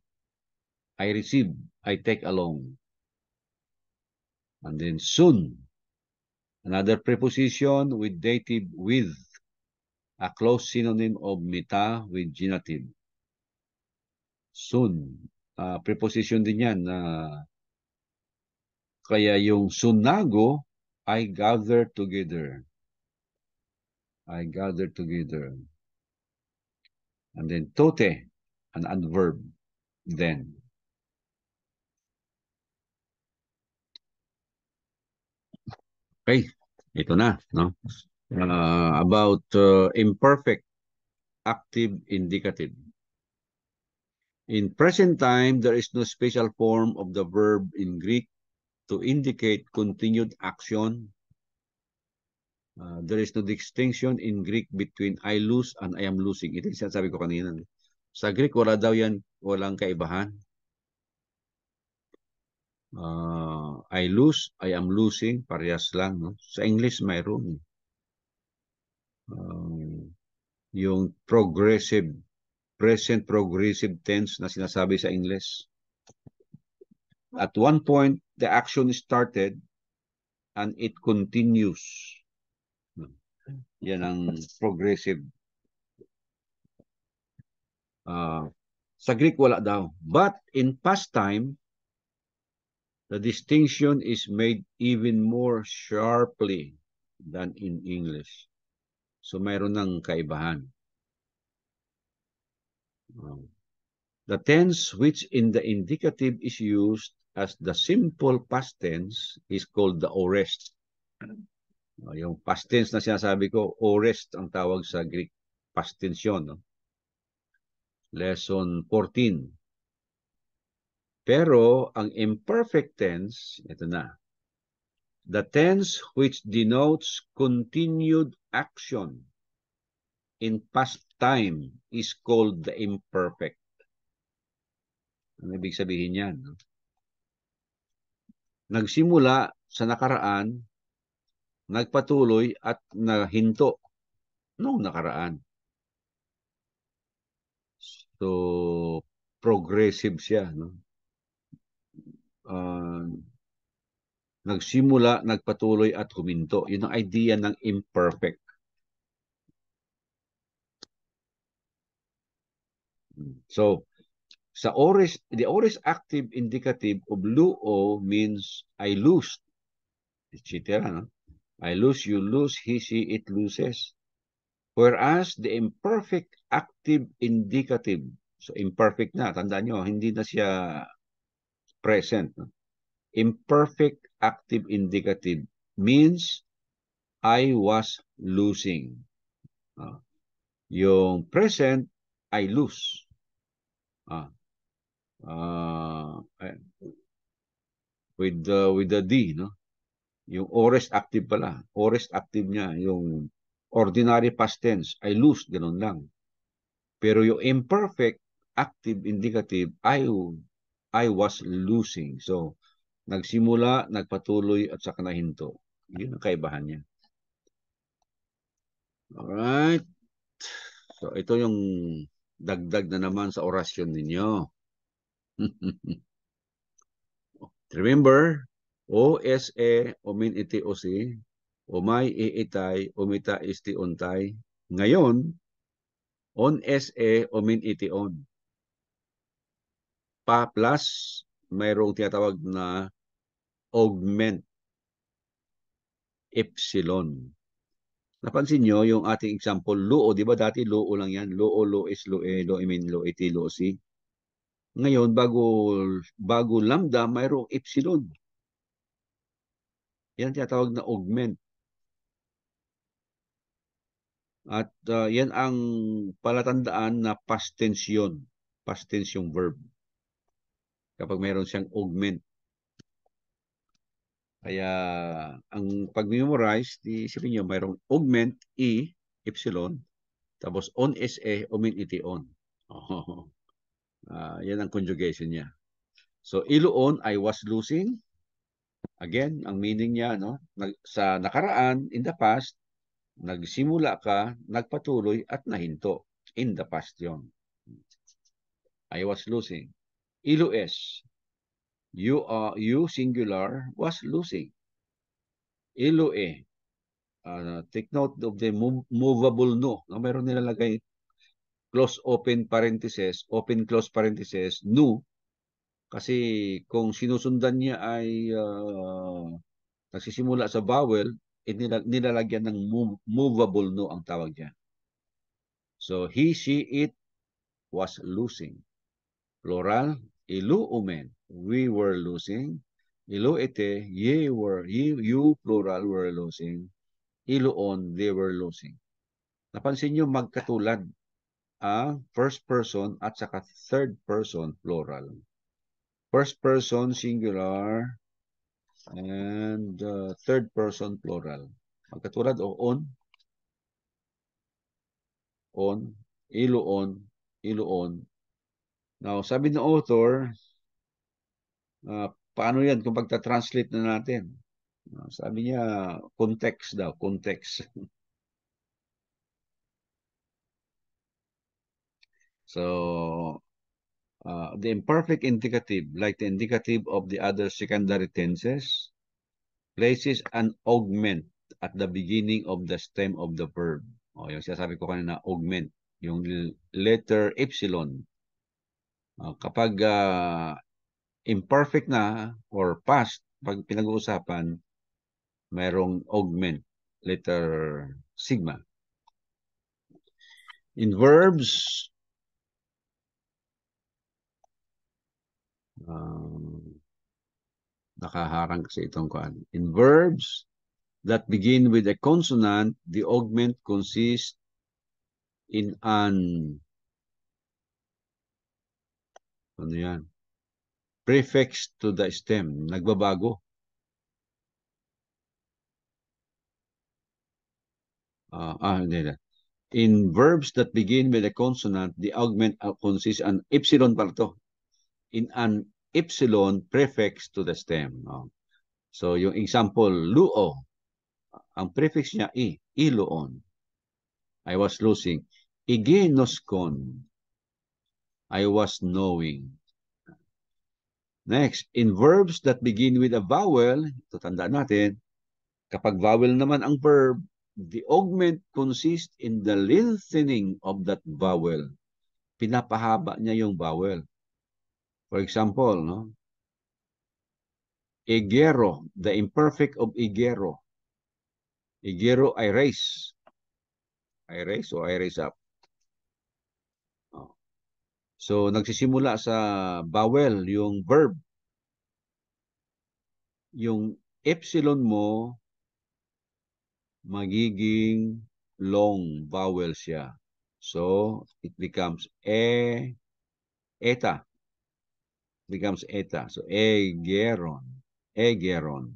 I receive, I take along. And then soon, another preposition with dative with, a close synonym of meta with genitive. Soon, preposition din yan. Kaya yung sunago, I gather together. I gather together. And then tote, an adverb. Then. Okay, ito na, no? About imperfect active indicative. In present time, there is no special form of the verb in Greek to indicate continued action. There is no distinction in Greek between I lose and I am losing. Ito yung sinasabi ko kanina. Sa Greek, wala daw yan, walang kaibahan. I lose, I am losing, parehas lang. No? Sa English, mayroon. Yung progressive, present progressive tense na sinasabi sa English. At one point, the action started and it continues. Yan ang progressive. Sa Greek, wala daw. But in past time, the distinction is made even more sharply than in English. So, mayroon ng kaibahan. The tense which in the indicative is used as the simple past tense is called the aorist. Yung past tense na sinasabi ko, aorist ang tawag sa Greek. Past tense yun. No? Lesson 14. Pero ang imperfect tense, ito na. The tense which denotes continued action in past time is called the imperfect. Ano ibig sabihin yan? No? Nagsimula sa nakaraan, nagpatuloy at nahinto noong nakaraan. So, progressive siya. No? Nagsimula, nagpatuloy at huminto. Yun ang idea ng imperfect. So, sa aorist, the aorist active indicative of luo means I lose. Etc. No? I lose, you lose, he, she, it loses. Whereas the imperfect active indicative, so imperfect na, tandaan nyo, hindi na siya present. No? Imperfect active indicative means I was losing. Yung present, I lose. With the D, no? Yung aorist active pala. Aorist active niya, yung ordinary past tense, I lose, ganun lang. Pero yung imperfect active indicative, I was losing. So, nagsimula, nagpatuloy, at saka nahinto. Yun ang kaibahan niya. Alright. So, ito yung dagdag na naman sa orasyon ninyo. Remember, O-S-E, omin iti o-si, umay iitay, umita isti untay. Ngayon, on-S-E, omin iti on. Pa plus, mayroong tinatawag na augment epsilon. Napansin nyo yung ating example, luo, di ba dati luo lang yan? Luo, lois, loe, loimin, loiti, losi. Ngayon, bago lambda, mayroong epsilon. Yan tinatawag na augment. At yan ang palatandaan na past tense yun. Past tense yung verb. Kapag mayroon siyang augment. Kaya, ang pag-memorize, isipin nyo, mayroong augment, E, epsilon, tapos on SE, omin iti on. Oh. Yan ang conjugation niya. So, iluon, I was losing. Again, ang meaning niya, no? Sa nakaraan, in the past, nagsimula ka, nagpatuloy, at nahinto. In the past yon. I was losing. Ilues, you singular was losing. Ilue, take note of the movable no. Meron nilalagay close open parenthesis, open close parenthesis, no. Kasi kung sinusundan niya ay nagsisimula sa vowel, nilalagyan ng movable no ang tawag niya. So, he, she, it was losing. Plural, iluumen, we were losing. Iluite, you, plural, were losing. Iluon, they were losing. Napansin nyo magkatulad ang first person at saka third person, plural. First person, singular, and third person, plural. Magkatulad o on, iluon. Now, sabi ng author, paano yan kung pagta-translate na natin? Sabi niya, context daw, context. So, the imperfect indicative, like the indicative of the other secondary tenses, places an augment at the beginning of the stem of the verb. O, yung sinasabi ko kanina, augment. Yung letter epsilon. Kapag imperfect na or past, pag pinag-uusapan, mayroong augment, letter sigma. In verbs, nakaharang kasi itong kuan. In verbs that begin with a consonant, the augment consists in an ano yan? Prefix to the stem. Nagbabago. Hindi na. In verbs that begin with a consonant, the augment consists an epsilon pala to. In an epsilon prefix to the stem. So, yung example, luo. Ang prefix niya, iluon. I was losing. Igenoskon. I was knowing. Next, in verbs that begin with a vowel, ito tandaan natin, kapag vowel naman ang verb, the augment consists in the lengthening of that vowel. Pinapahaba niya yung vowel. For example, no? Egero, the imperfect of egero. Egero, I raise. I raise o I raise up. So, nagsisimula sa vowel, yung verb. Yung epsilon mo, magiging long vowel siya. So, it becomes eta. Becomes eta. So, egeron. Egeron.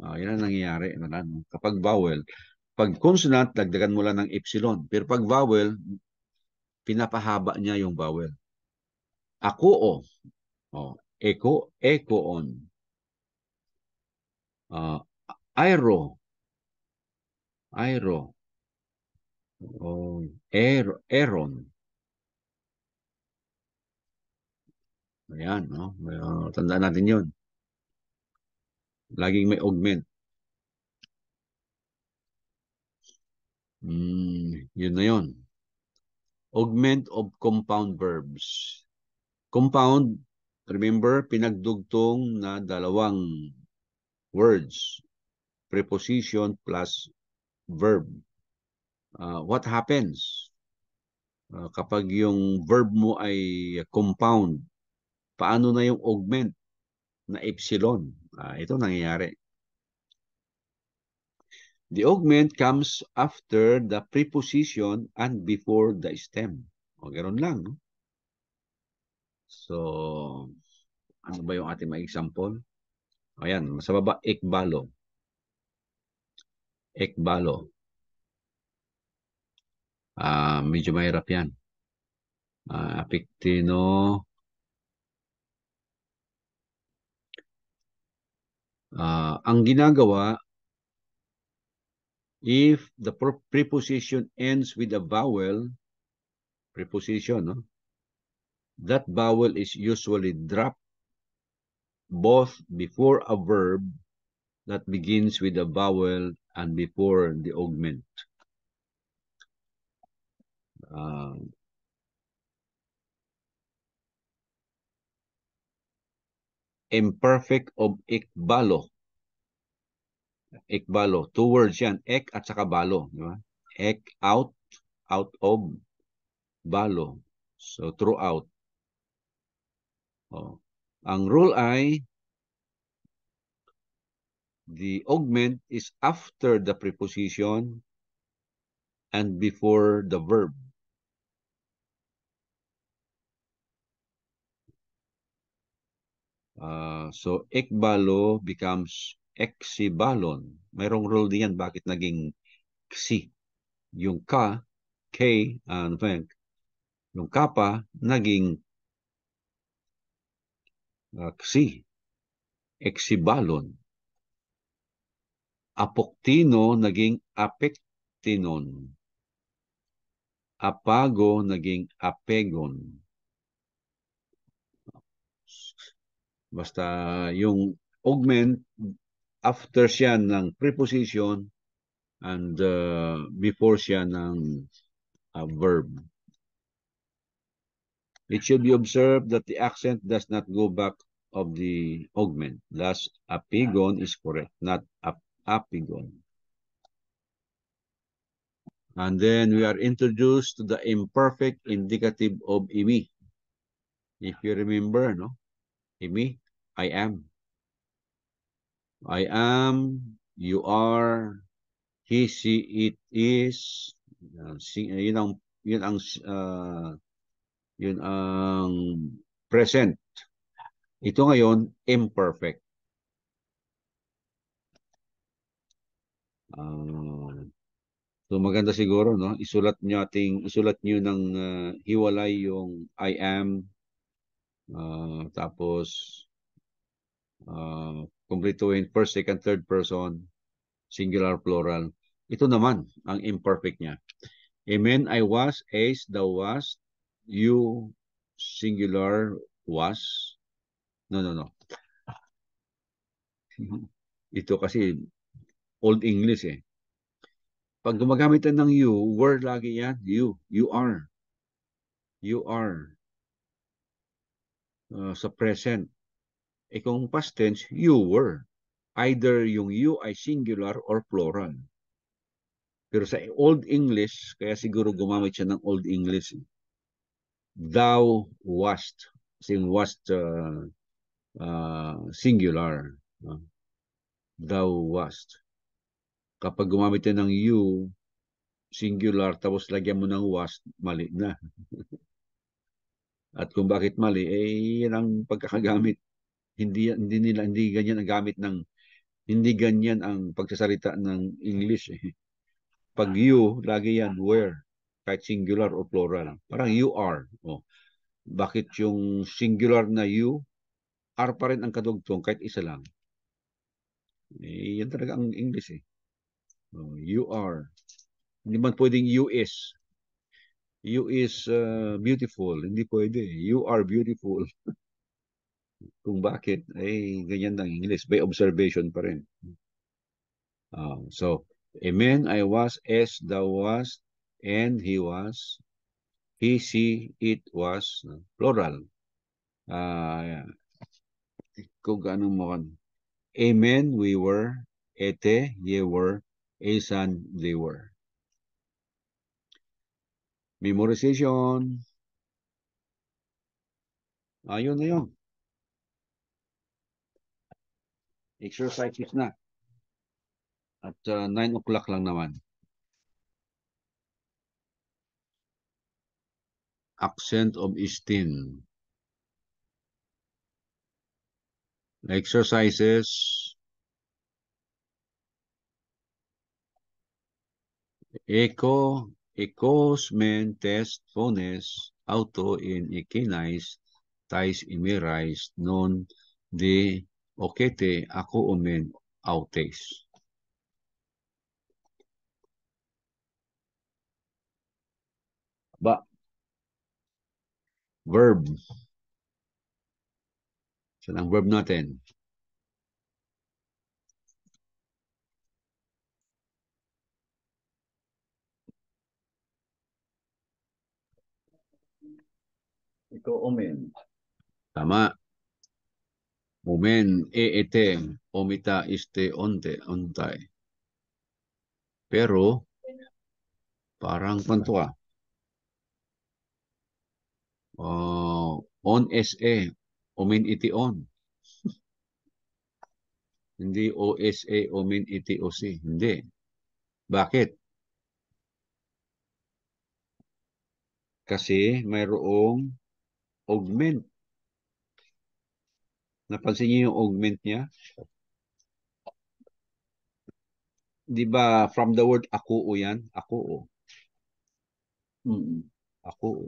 Yan ang nangyayari. Kapag vowel, pag consonant, dagdagan mo lang ng epsilon. Pero pag vowel, pinapahaba niya yung vowel. Ako o. Eko, ekoon. Airo. Airo. Eron. Ayan, no? Tandaan natin yun. Laging may augment. Yun na yun. Augment of compound verbs. Compound, remember, pinagdugtong na dalawang words. Preposition plus verb. What happens kapag yung verb mo ay compound? Paano na yung augment na epsilon? Ito nangyayari. The augment comes after the preposition and before the stem. Ganoon lang, no? So, ano ba yung ating mga example? Ayan, sa baba, ekbalo. Ekbalo. Medyo mahirap yan. Apektino. Ang ginagawa, if the preposition ends with a vowel, preposition, no? That vowel is usually dropped both before a verb that begins with a vowel and before the augment. Imperfect of ekbalo. Ekbalo. Two words yan. Ek at saka balo. Di ba? Ek, out of, balo. So, throughout. Ang rule ay, the augment is after the preposition and before the verb. So, ekbalo becomes eksibalon. Mayroong rule diyan bakit naging ksi. Yung ka, k, yung kapa, naging ksi. Eksibalon. Apoktino, naging apektinon. Apago, naging apegon. Basta yung augment, after siya ng preposition and before siya ng verb. It should be observed that the accent does not go back of the augment. Thus, apigon is correct, not apigon. And then we are introduced to the imperfect indicative of imi. If you remember, no? Imi, I am. I am, you are, he, she, it is. Yun ang present. Ito ngayon, imperfect. So maganda siguro, no? Isulat nyo ng hiwalay yung I am, tapos kumpletuhin first, second, third person, singular, plural. Ito naman ang imperfect niya. Amen, I was, as, thou was, you, singular, was. No. Ito kasi Old English eh. Pag gumagamit ng you, were lagi yan. You are. You are. Sa present. Kung past tense, you were. Either yung you ay singular or plural. Pero sa Old English, kaya siguro gumamit siya ng Old English. Thou wast. Kasi yung wast singular. Thou wast. Kapag gumamit ka ng you, singular, tapos lagyan mo ng was, mali na. At kung bakit mali, yan ang pagkakagamit. Hindi ganyan ang gamit ng, hindi ganyan ang pagsasalita ng English. Pag you, lagi yan, where, kahit singular o plural. Parang you are. Oh. Bakit yung singular na you, are pa rin ang kadugtong kahit isa lang. Yan talaga ang English eh. Oh, you are. Hindi man pwedeng you is. You is beautiful. Hindi pwede. You are beautiful. Kung bakit, ganyan ang English. By observation pa rin. So, amen, I was, as thou was, and he was, he, she, it was, plural. Kung gaano mo kan. Amen, we were, ete, ye were, esan, they were. Memorization. Ayun na yun. Exercises na. At 9 o'clock lang naman. Accent of esteem. Exercises. Ekos men test phones auto in ikinais tais imirais non de okete ako omen autes. Ba. Verb. Saan ang verb natin? Ikaw, omen. Tama. Omen ete omita iste onte ontay. Pero parang panto ah. On SA omen iti on. Hindi OSA omen iti OC. Hindi. Bakit? Kasi mayroong augment. Napansin niyo yung augment niya? Di ba from the word ako o yan? Ako o. Ako o.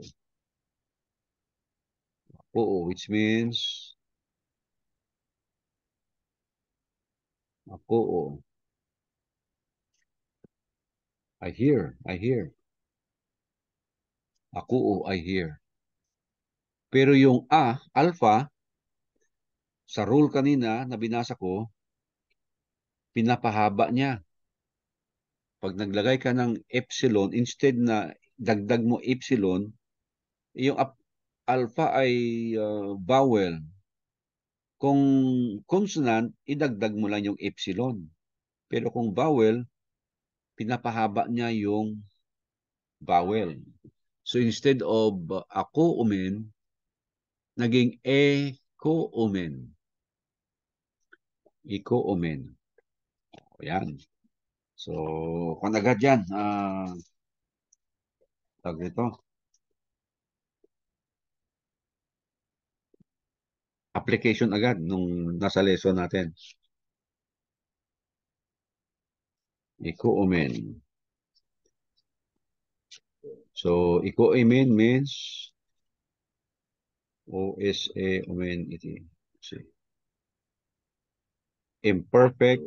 Ako o, which means ako o. I hear. Ako o, I hear. Pero yung alpha, sa rule kanina na binasa ko, pinapahaba niya. Pag naglagay ka ng epsilon, instead na dagdag mo epsilon, yung alpha ay vowel. Kung consonant, idagdag mo lang yung epsilon. Pero kung vowel, pinapahaba niya yung vowel. So instead of ako umen, naging ko umen. Iko umen. Yan. So, kung agad yan, tawag ito. Application agad nung nasa lesson natin. Iko umen. So, iko umen means OSA umen iti. See. Imperfect,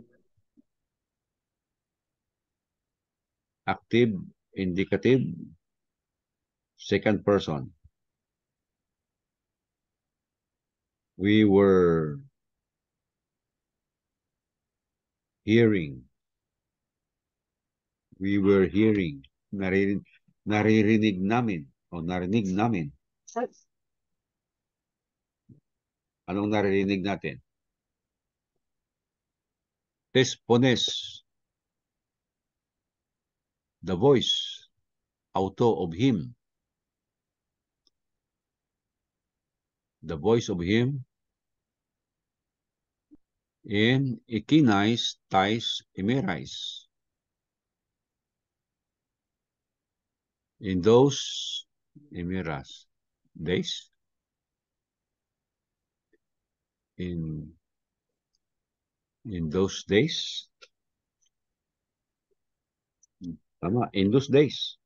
active, indicative, second person. We were hearing. We were hearing. Naririnig namin. O narinig namin. Anong naririnig natin? Tespones. The voice. Auto of him. The voice of him. In ikinais tais emerais. In those Emiras days. In those days. Tama, in those days.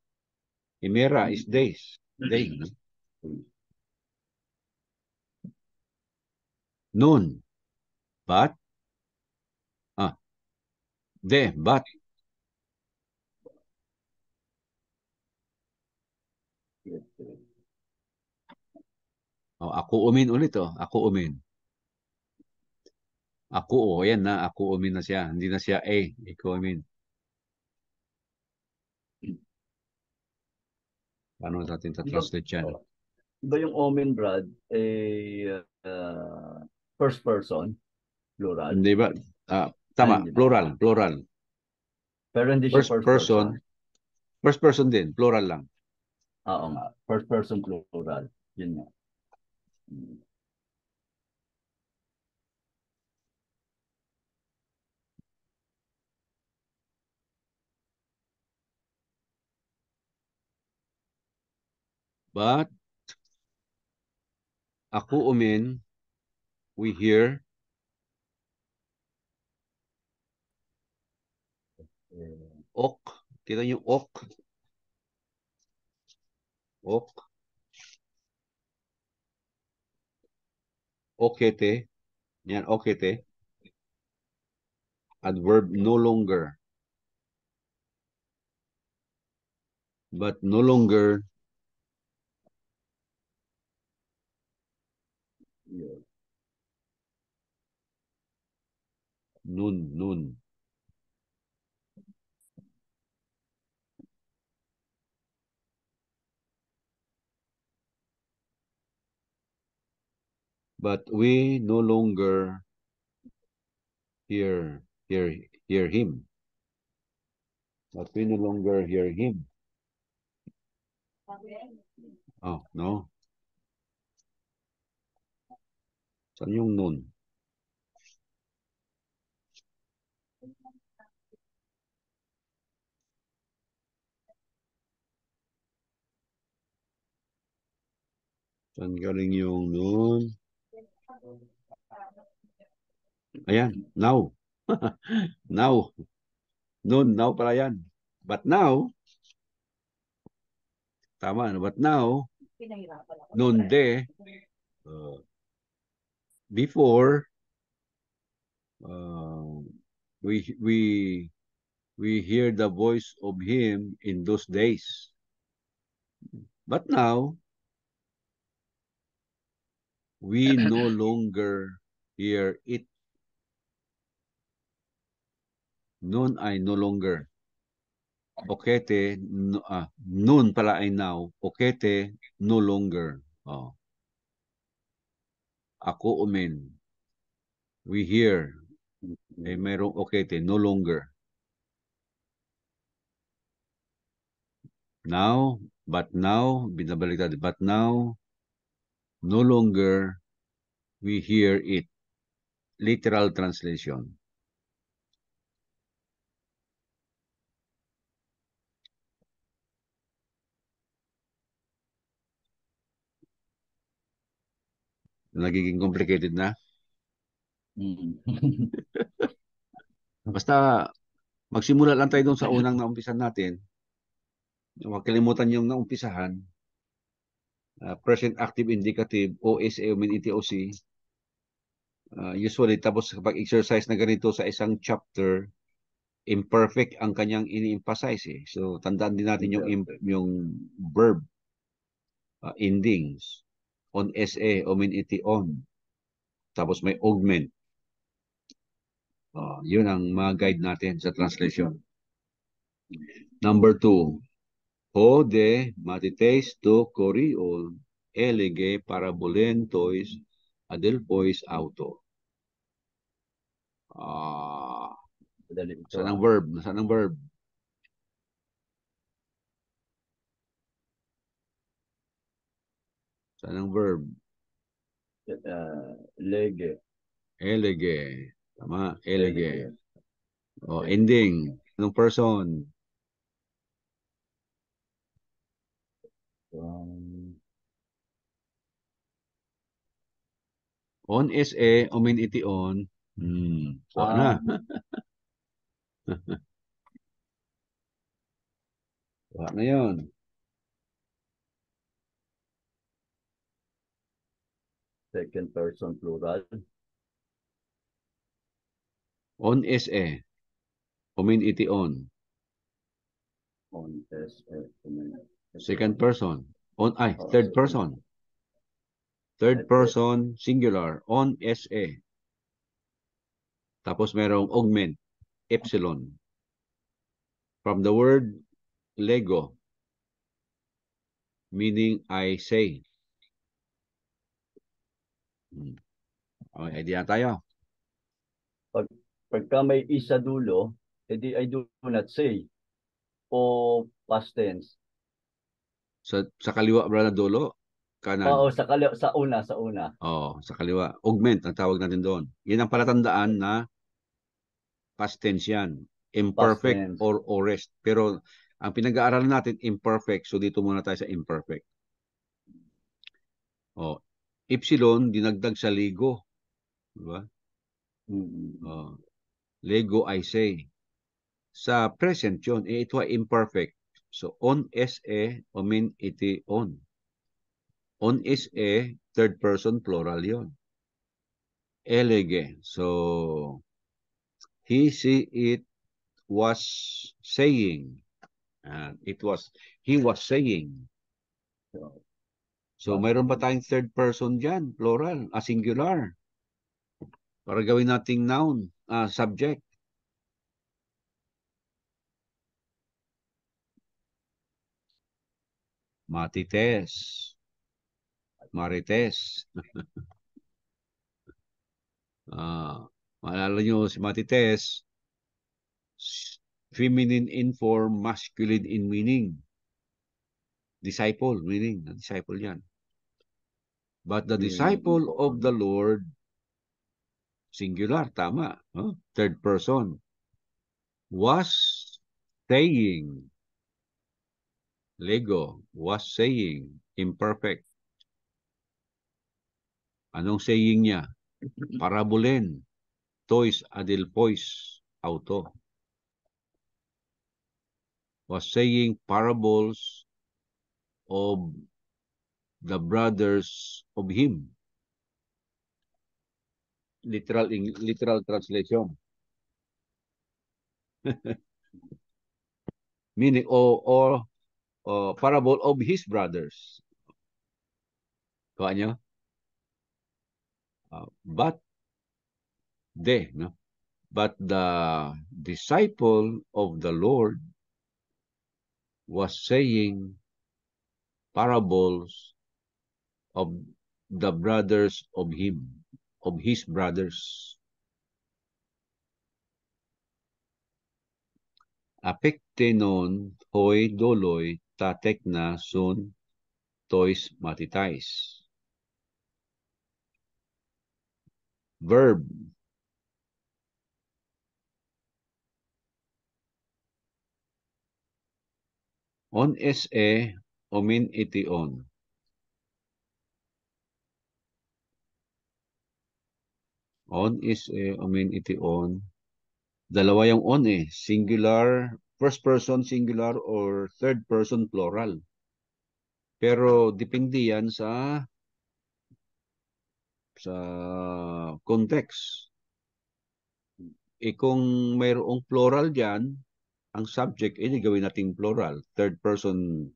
Emira is days. Day. No? Noon. But. But. Oh, ako umin ulit oh. Ako umin. Ako oh, ayan na. Ako umin na siya. Hindi na siya A. Ikaw umin. Paano natin translate yan? Iba yung omen, Brad, first person, plural. Hindi ba? Tama, plural. Pero hindi siya first person. First person din, plural lang. Oo nga, first person plural. Yun nga. But, ako umin, we hear, ok. Kita niyo ok. Ok. Okete. Yan, okete. Adverb no longer. But no longer. Nun. But we no longer hear him. But we no longer hear him. Oh, no. Saan yung nun? Saan galing yung nun? Ayan, now. Now. Nun, now pala yan. But now, tama, but now, noon de, before, we hear the voice of him in those days. But now, we no longer hear it. Noon ay no longer. Okete, noon pala ay now. Okete, no longer. Oh. Ako umin. We hear. Eh, merong okete, no longer. Now, but now, binabaliktad, but now, no longer we hear it. Literal translation. Nagiging complicated na. Basta magsimula lang tayo doon sa unang naumpisan natin. Huwag kalimutan yung naumpisahan. Present active indicative, OSA, ETOC. Usually, tapos kapag exercise na ganito sa isang chapter, imperfect ang kanyang ini-emphasize eh. So, tandaan din natin yung verb endings. On SA, iti on. Tapos may augment. Yun ang mga guide natin sa translation. Number 2. Hode matites to koriol elege parabolentois adelpois auto. Saan ang verb? Saan ang verb? Saan ang verb? Lege. Elege. Tama, elege. Ending. Anong person? Um, On SE, omin iti on. Kuha na. Kuha na yun. second person plural. On SE, omin iti on. On S. Second person. Oh, Third second. person. Third Okay. person, singular. On SE. Tapos merong augment, epsilon. From the word Lego, meaning I say. Okay, idea tayo. Pagka may isa dulo, edi I do not say. O past tense. Sa kaliwa ba na dulo? Kanan. Oo, sa una. Sa kaliwa. Augment ang tawag natin doon. Yan ang palatandaan na past tense yan. Imperfect tense. or aorist. Pero ang pinag-aaralan natin, imperfect. So dito muna tayo sa imperfect. Epsilon, dinagdag sa Lego. Diba? Lego, I say. Sa present yun, ito ay imperfect. So, on SE, omin iti on. On SE, third person plural yon. Elege. So, he, she, it was saying. He was saying. So, mayroon pa tayong third person dyan, plural, singular. Para gawin nating noun, subject. Matites. Marites. Maalala nyo si Matites, feminine in form, masculine in meaning. Disciple, meaning. Disciple yan. But the disciple of the Lord, singular, tama. Third person, was saying. Lego, was saying. Imperfect. Anong saying niya? Parabolen. Tois adelpois auto. Was saying parables of the brothers of him. Literal translation. Meaning, or parable of his brothers. Kuha nyo? But the disciple of the Lord was saying parables of the brothers of him, of his brothers. Apektenon hoi doloi ta tekna sun tois matitais. Verb. On SE, omin iti on. On SE, omin iti on. Dalawa yung on singular, first person singular or third person plural. Pero depende yan sa context. Kung mayroong plural diyan, ang subject gawin nating plural, third person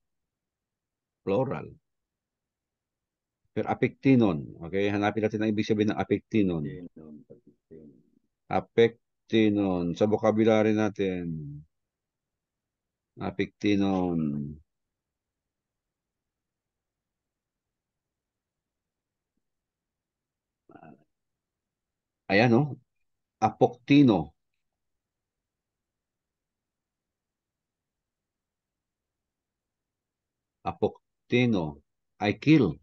plural. Pero apektinon, okay? Hanapin natin ang ibig sabihin ng apektinon. Apektinon. Sa vocabulary natin, apektinon. Ayan, apoktino. Apoktino. I kill.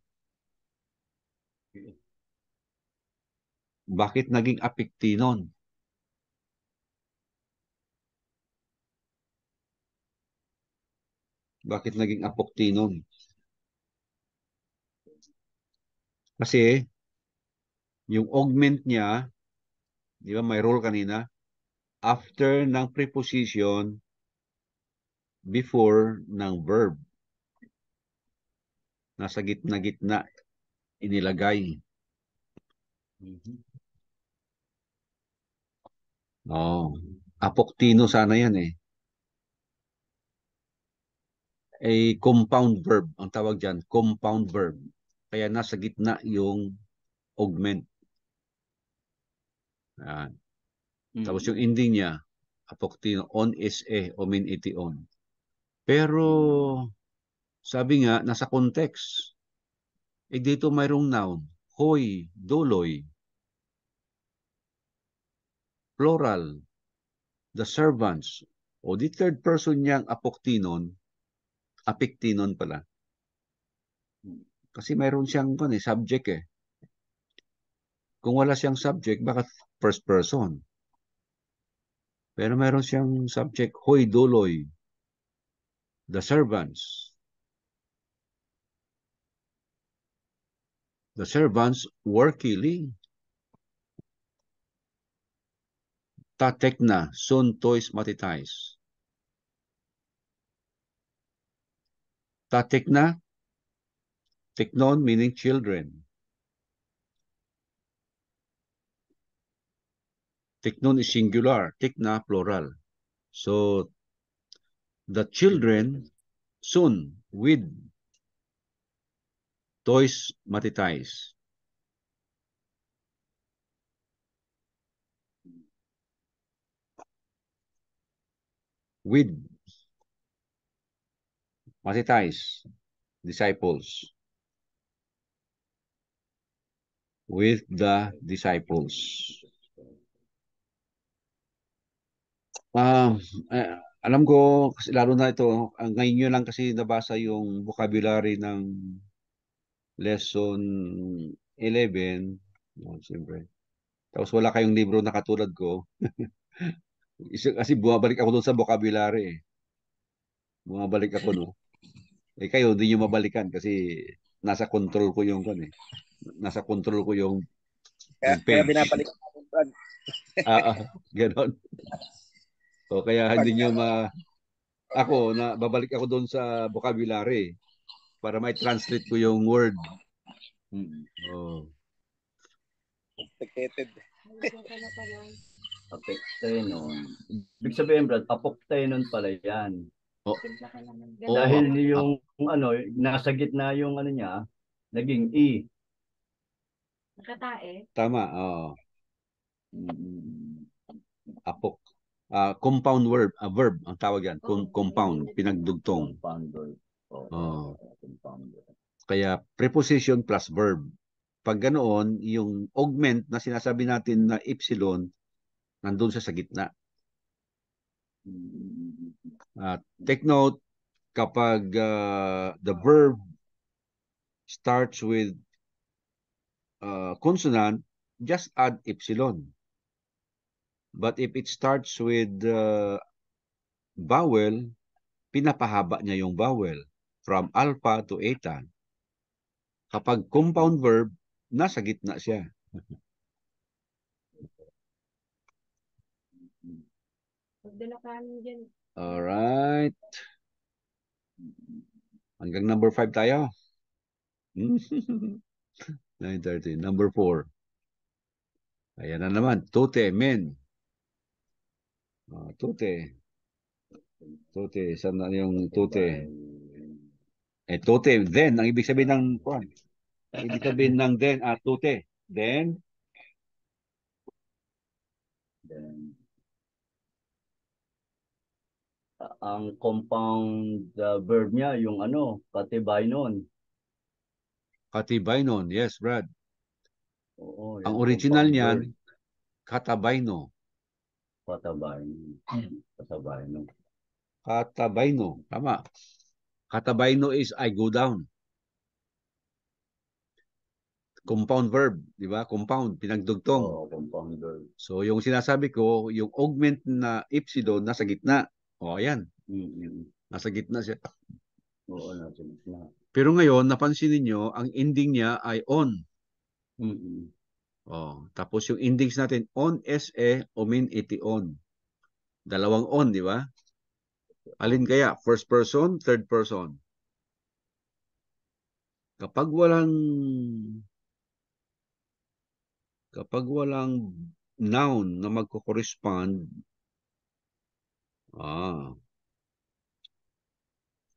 Bakit naging apektinon? Bakit naging apoktinon? Kasi yung augment niya, di ba may role kanina, after ng preposition, before ng verb. Nasa gitna-gitna inilagay. Oh, apoktino sana yan eh. A compound verb, ang tawag dyan, compound verb. Kaya nasa gitna yung augment. Tapos yung ending niya, apoktino, on is omin iti on. Pero, sabi nga, nasa context. Dito mayroong noun, hoy, doloy, plural, the servants. O di third person niyang apoktinon, apiktinon pala. Kasi mayroon siyang subject eh. Kung wala siyang subject, bakit first person? Pero mayroon siyang subject, hoy, doloy, the servants. The servants were killing. Tatekna, son tois matitais. Tatekna, teknon meaning children. Teknon is singular, tekna plural. So, the children soon with tois matitais. With matitais, disciples. With the disciples. Alam ko, kasi lalo na ito, ngayon nyo lang kasi nabasa yung vocabulary ng lesson 11. Siyempre. Tapos wala kayong libro na katulad ko. Kasi bumabalik ako doon sa vocabulary eh. Bumabalik ako, no? Kayo, hindi nyo mabalikan kasi nasa control ko yung nasa control ko yung Kaya page. binabalik natin, Brad. Ganon. So, kaya hindi nyo ako, babalik ako doon sa vocabulary para may translate ko yung word. Oh. Complicated. Apoktenon. Ibig sabihin, Brad, apoktenon pala yan. Oh. Dahil yung nasa gitna yung niya, naging E. Nakatae. Tama, apok. Compound verb, ang tawag yan. Compound, pinagdugtong. Compound verb. Compound verb. Kaya preposition plus verb. Pag ganoon, yung augment na sinasabi natin na epsilon, nandun sa gitna. Take note, kapag the verb starts with consonant, just add epsilon. But if it starts with vowel, pinapahaba niya yung vowel from alpha to eta. Kapag compound verb, nasa gitna siya. Alright. Hanggang number 5 tayo. 9:30. Number 4. Ayan na naman. Tute, men. Tute. Tute. Saan na yung tute? Tute, then. Ang ibig sabihin ng ibig sabihin ng then, tute. Then, ang compound verb niya, yung katibainon. katibainon. Yes, Brad. Oo, ang original niyan, katabaino. Katabaino. Katabaino. Katabaino. Tama. Katabaino is I go down. Compound verb, di ba? Compound, pinagdugtong. Oo, compound verb. So, yung sinasabi ko, yung augment na epsilon nasa gitna. Ayan. Nasa gitna siya. Oo, nasa gitna. Pero ngayon, napansin niyo ang ending niya ay on. Mm-mm. Oh, tapos yung endings natin, on, se, omin, iti, on. Dalawang on, di ba? Alin kaya? First person, third person. Kapag walang noun na magko-correspond,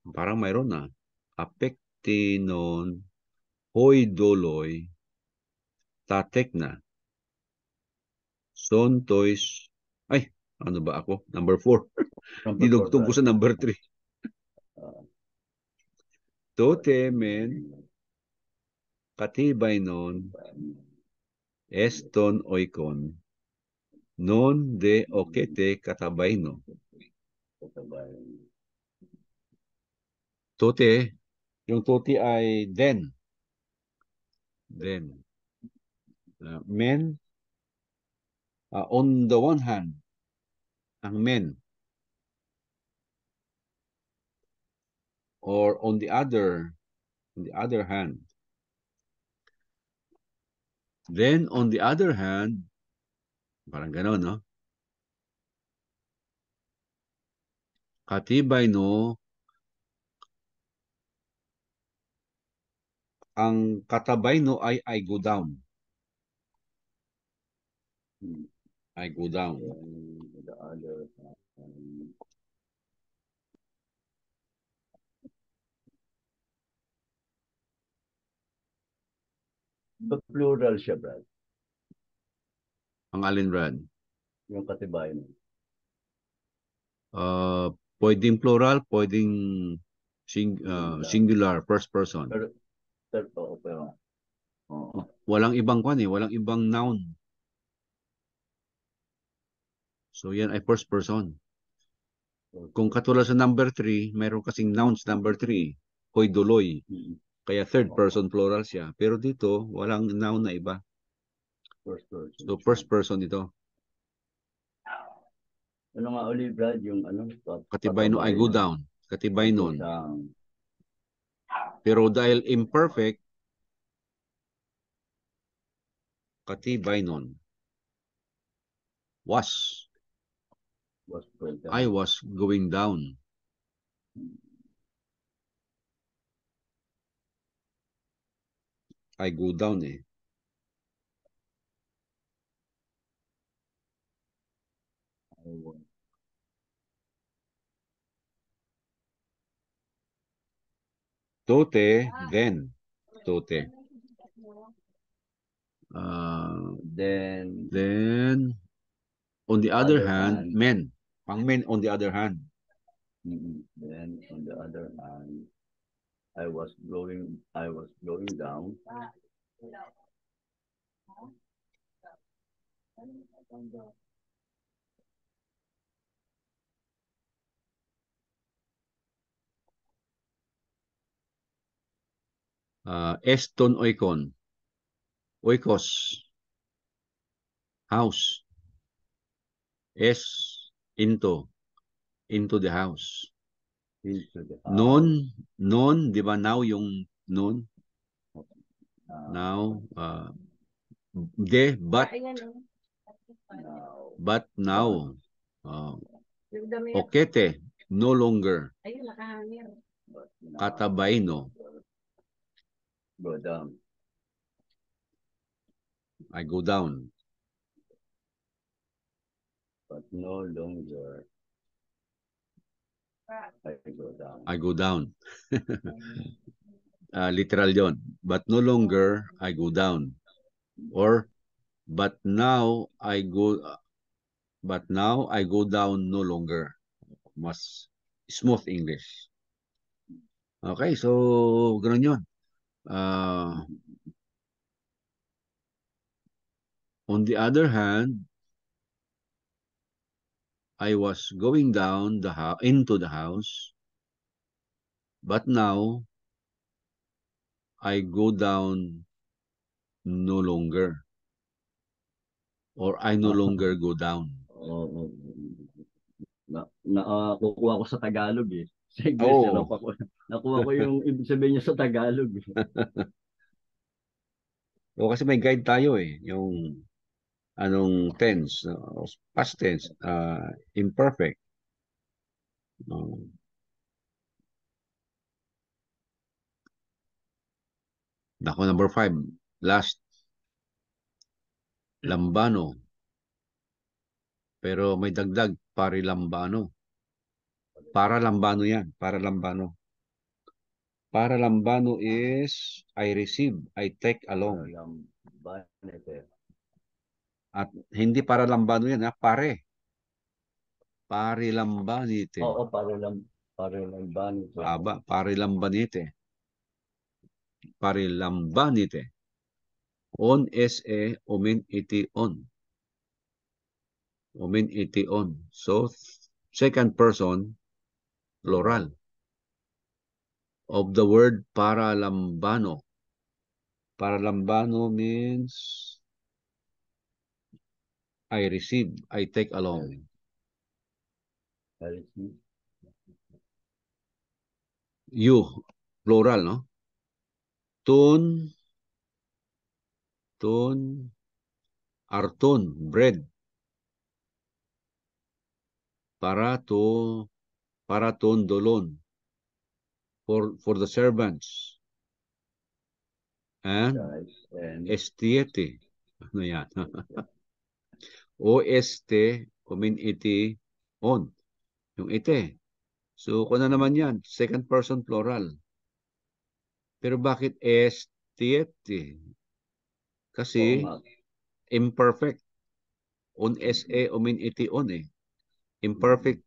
parang mayroon na. Apektinon, hoi doloy, tatek na. Son, toys, ay, ano ba ako? Number 4. Number 4, Dinugtong ko brad. sa number 3. Tote, men, katibay nun, eston oikon, non de okete katabay no. Tote, yung tote ay den. Den. Men, on the one hand, ang men. Or on the other hand. Then, on the other hand, parang gano'n, no? Katibay no, ang katabay no ay I go down. I go down. The other, but plural siya, brad. Ang alin, Brad? Yung katibayan. Pwedeng plural, pwedeng singular, first person. Pero, pero, Walang ibang walang ibang noun. So yan ay first person. Kung katulad sa number 3, mayroon kasing nouns number 3, hoy duloy. Kaya third person plural siya. Pero dito, walang noun na iba. First person. So first person ito. Ano nga ulit, Brad, yung ano? Katibay no, I go down. Katibay nun. Pero dahil imperfect, katibay nun. Was. I was going down. I go down eh. Tote, then. Tote. Then, on the other hand, men. Pang men on the other hand. Then, on the other hand, I was going down. Eston oikon. Oikos. House. Es into the house. Non, di ba now yung non? Now, but now. Okete, no longer. Katabay no. Go down. I go down. But no longer. I go down. Literal yon. But no longer I go down. Or but now I go down no longer. Mas smooth English. Okay, so ganoon yun. On the other hand, I was going down into the house, but now I go down no longer. Or I no longer go down. Nakukuha ko sa Tagalog eh. Sa English, nakuha ko yung ibig sabihin niya sa Tagalog. O kasi may guide tayo eh, yung anong tense, past tense, imperfect. No. Nako, number 5. Last, lambano. Pero may dagdag, parilambano. Para lambano yan, para lambano. Para lambano is, I receive, I take along. At hindi para lambano yan, pare. Parilambanite. Oo, parilambanite. Aba, parilambanite. Parilambanite. On se, omen iti on. Omen iti on. So, second person, plural. Of the word paralambano. Paralambano means I receive, I take along. You, plural, no? Tun, arton, bread. Para dolon. For the servants. And estiete. Ano yan? O este, iti, on. Yung ite. So, kung na naman yan, second person plural. Pero bakit estiete? Kasi imperfect. On se, iti, on eh. Imperfect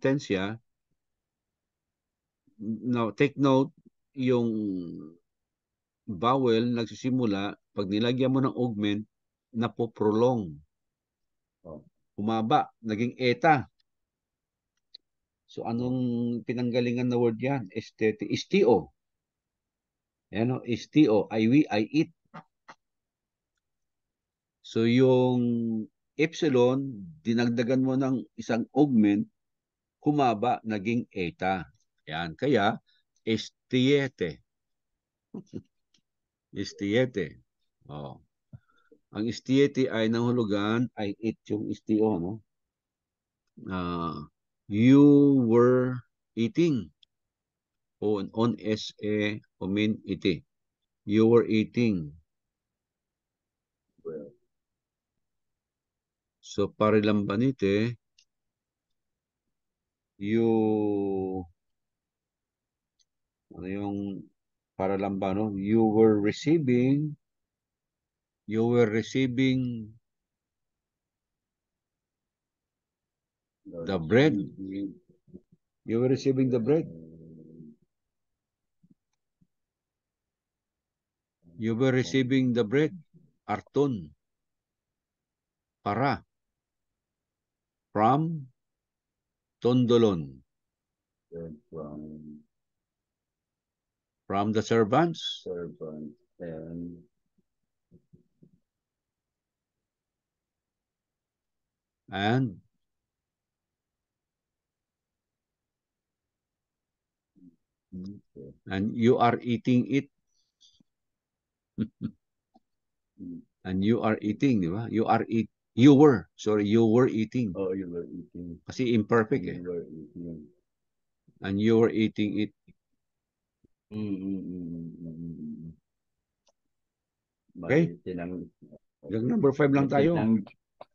tense ya. Now, take note, yung vowel nagsisimula, pag nilagyan mo ng augment, napoprolong. Humaba, naging eta. So, anong pinanggalingan na word yan? Estete, istio. Ano, istio, I eat. So, yung epsilon, dinagdagan mo ng isang augment, humaba, naging eta. Yan, kaya, estiete. Istiete. Oh. Ang istiete ay nahulugan ay it yung istio, no? You were eating. On se, omin iti. You were eating. So, parilambanite, ano yung paralambano? You were receiving the bread. You were receiving the bread. You were receiving the bread. Arton. Para. From Tondolon. From the servants. And you are eating it. And you are eating, di ba? You were eating. Oh, you were eating. Kasi imperfect eh. You were eating. And you were eating it. Okay? Yung number 5 lang tayo.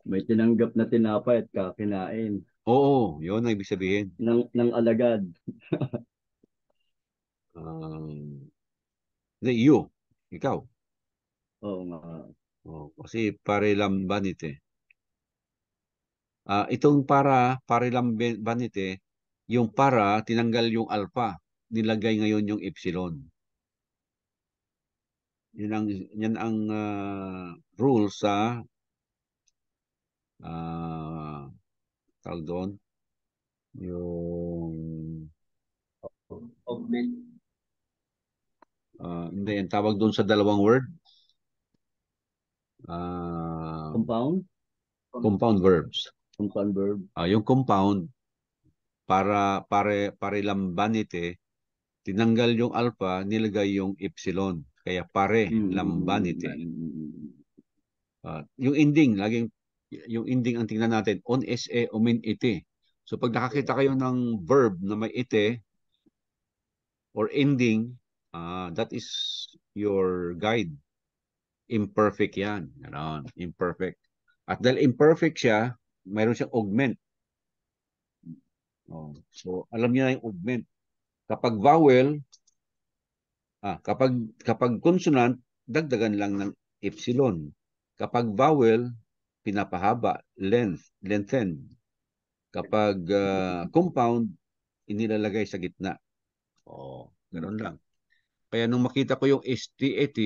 May tinanggap na tinapay at kakinain. Oo, yun ang ibig sabihin. Ng alagad. You, ikaw. Oo nga. Kasi parilambanite. Itong parilambanite, yung para, tinanggal yung alpha. Nilagay ngayon yung epsilon. Yan ang rule sa tawag doon yung Augment. hindi, yung tawag doon sa dalawang word compound verbs. Compound verb. Yung compound parilambanite, tinanggal yung alpha, nilagay yung epsilon. Kaya lambanite. Yung ending, yung ending ang tingnan natin, on SE, umin ite. So pag nakakita kayo ng verb na may ite or ending, that is your guide. Imperfect yan. Ganon, imperfect. At dahil imperfect siya, mayroon siyang augment. So alam niyo na yung augment. Kapag vowel, kapag consonant, dagdagan lang ng epsilon. Kapag vowel, pinapahaba, lengthen. Kapag compound, inilalagay sa gitna. Ganoon lang. Kaya nung makita ko yung STAT,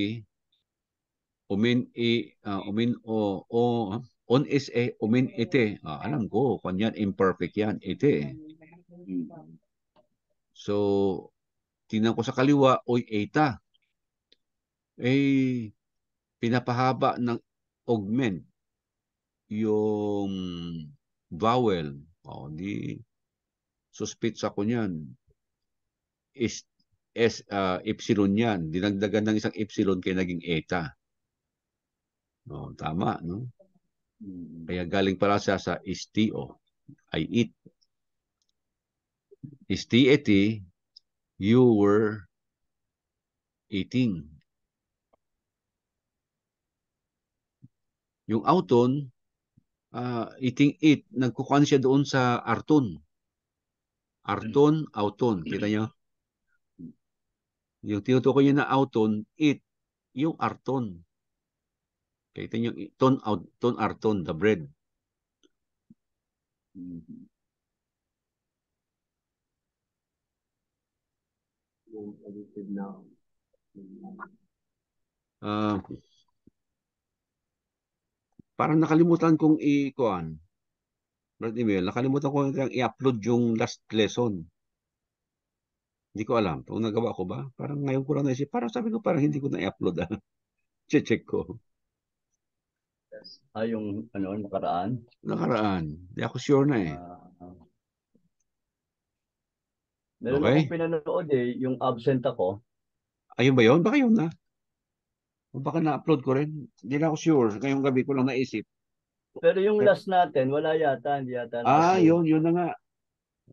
on SE, umin ite. Alam ko, kanyan, imperfect yan, ite. So, tingnan ko sa kaliwa, oy, eta. Pinapahaba ng augment yung vowel. Di suspect ko niyan. Epsilon yan. Dinagdagan ng isang epsilon kaya naging eta. Tama, no? Kaya galing pala siya sa istio. I eat. Istieti, you were eating. Yung auton, eating it, nagkukuhan siya doon sa arton. Arton, auton. Kita nyo? Yung tinutukoy niya na auton, it, yung arton. Kita nyo, ton, arton, the bread. Parang nakalimutan kong i-kuhan. Brad Emil, nakalimutan ko i-upload yung last lesson. Hindi ko alam. Kung nagawa ko ba? Parang ngayon ko lang naisip. Parang sabi ko, parang hindi ko na-upload. Check ko. Yung nakaraan? Nakaraan. Hindi ako sure na eh. Meron Okay. akong pinanood yung absent ako. Ayun ba yun? Baka yun na. O baka na-upload ko rin. Hindi na ako sure. Ngayong gabi ko lang naisip. Pero yung last natin, wala yata. Hindi yata na-upload. Yun na nga.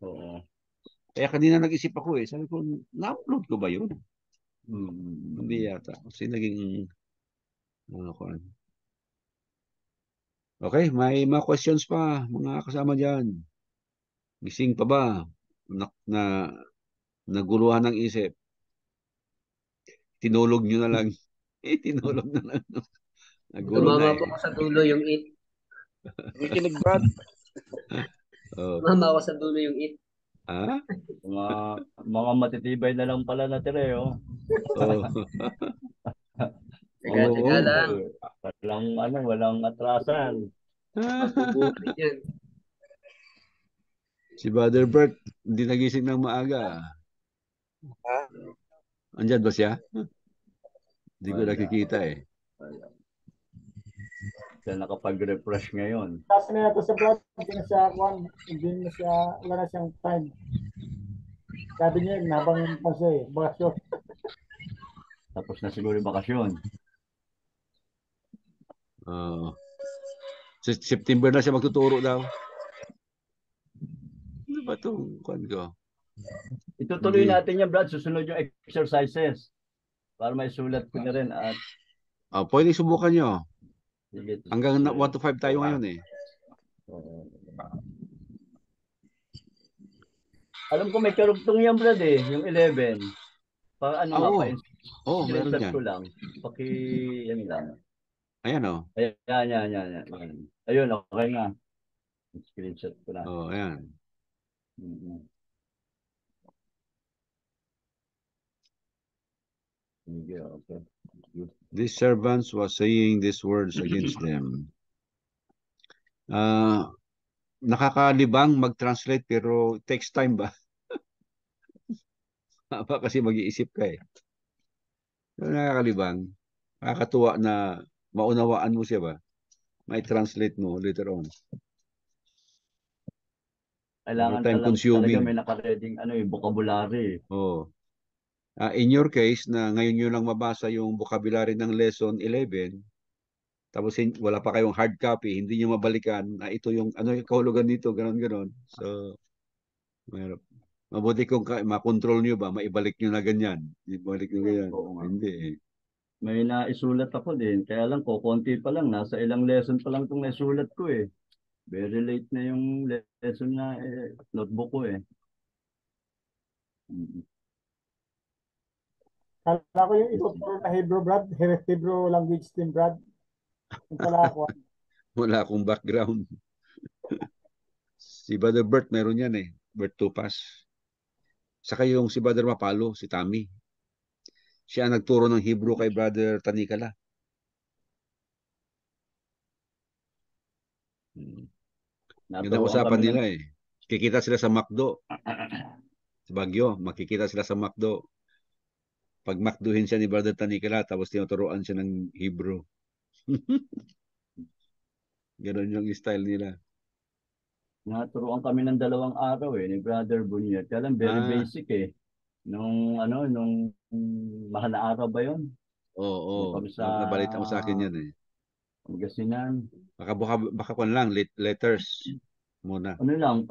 Oo. Kaya kanina nag-isip ako eh. Sabi ko, na-upload ko ba yun? Hindi yata. Kasi naging Okay, may mga questions pa, mga kasama dyan. Gising pa ba? Naguluhan ng isip. Tinulog nyo na lang. Tinulog na lang. Nagulo na Tumama po sa dulo yung it. Nakikinig, Brad. Tumama ako sa dulo yung it. Mga matitibay na lang pala natira Taga lang. Walang atrasan. Mabubuhay yan. Si Brother Bert, hindi nagising ng maaga. Andyan ba siya? Hindi ko nakikita eh. Siya nakapag-refresh ngayon. Tapos na ito sa Brad, hindi na siya, wala na siyang time. Sabi niya, nabang pa siya bakasyon. Tapos na siguro yung bakasyon. September na siya magtuturo daw. Ano ba itong kwan ko? Itutuloy natin yan, Brad. Susunod yung exercises. Para may sulat ko na rin. At pwede subukan nyo. sige, Hanggang 1 to 5 tayo ngayon eh. Alam ko may karugtong yan, Brad yung 11. Meron yan. ko lang. Yan lang. Ayan o. Ayan. Ayun, okay nga. Screenshot ko na. Ayan. Okay. These servants was saying these words against them. Nakakalibang mag-translate pero takes time ba? Kasi mag-iisip ka eh. Pero nakakalibang. Nakakatuwa na maunawaan mo siya ba? May translate mo later on. Kailangan talaga may nakareading vocabulary. In your case, na ngayon nyo lang mabasa yung vocabulary ng lesson 11, tapos wala pa kayong hard copy, hindi nyo mabalikan na ito yung ano yung kahulugan dito, ganon. So, mahirap. Mabuti kung makontrol nyo ba, maibalik nyo na ganyan. Ibalik nyo ganyan. Oo nga. Hindi eh. May naisulat ako din. Kaya lang ko, konti pa lang. Nasa ilang lesson pa lang itong naisulat ko eh. Very late na yung lesson na notebook ko eh. Mm. Kala ko yung ituturo na Hebrew, Brad. Hebrew language din, Brad. Yung pala ako. Wala akong background. Si Brother Bert, meron yan eh. Bert Tupas. Saka yung si Brother Mapalo, si Tommy. Siya ang nagturo ng Hebrew kay Brother Tanikala. Yun ang Naturuan usapan kami nila eh. Kikita sila sa McDo. Sa Baguio, makikita sila sa McDo. Pag McDohin siya ni Brother Tanikala, tapos tinuturuan siya ng Hebrew. Ganon yung style nila. Naturuan kami ng 2 araw eh, ni Brother Bunyat. Kaya lang very basic eh. Nung mahal na araw ba yun? Oo. Nung kami sa Nabalita mo sa akin yan eh. Pangasinan. Baka kung lang, letters muna. Ano lang,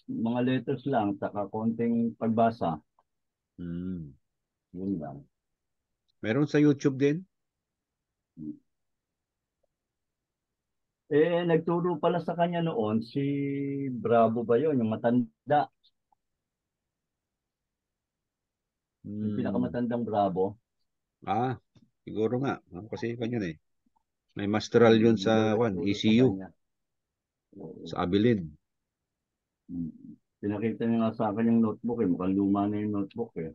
mga letters lang, saka konting pagbasa. Hmm. Yun lang. Meron sa YouTube din? Nagturo pala sa kanya noon si Bravo ba yun, yung matanda. Yung pinakamatandang Bravo. Siguro nga. Kasi kanyan eh. May masteral yun sa ECU. Sa Abilin. Pinakita niya nga sa akin yung notebook eh. Mukhang luma na yung notebook eh.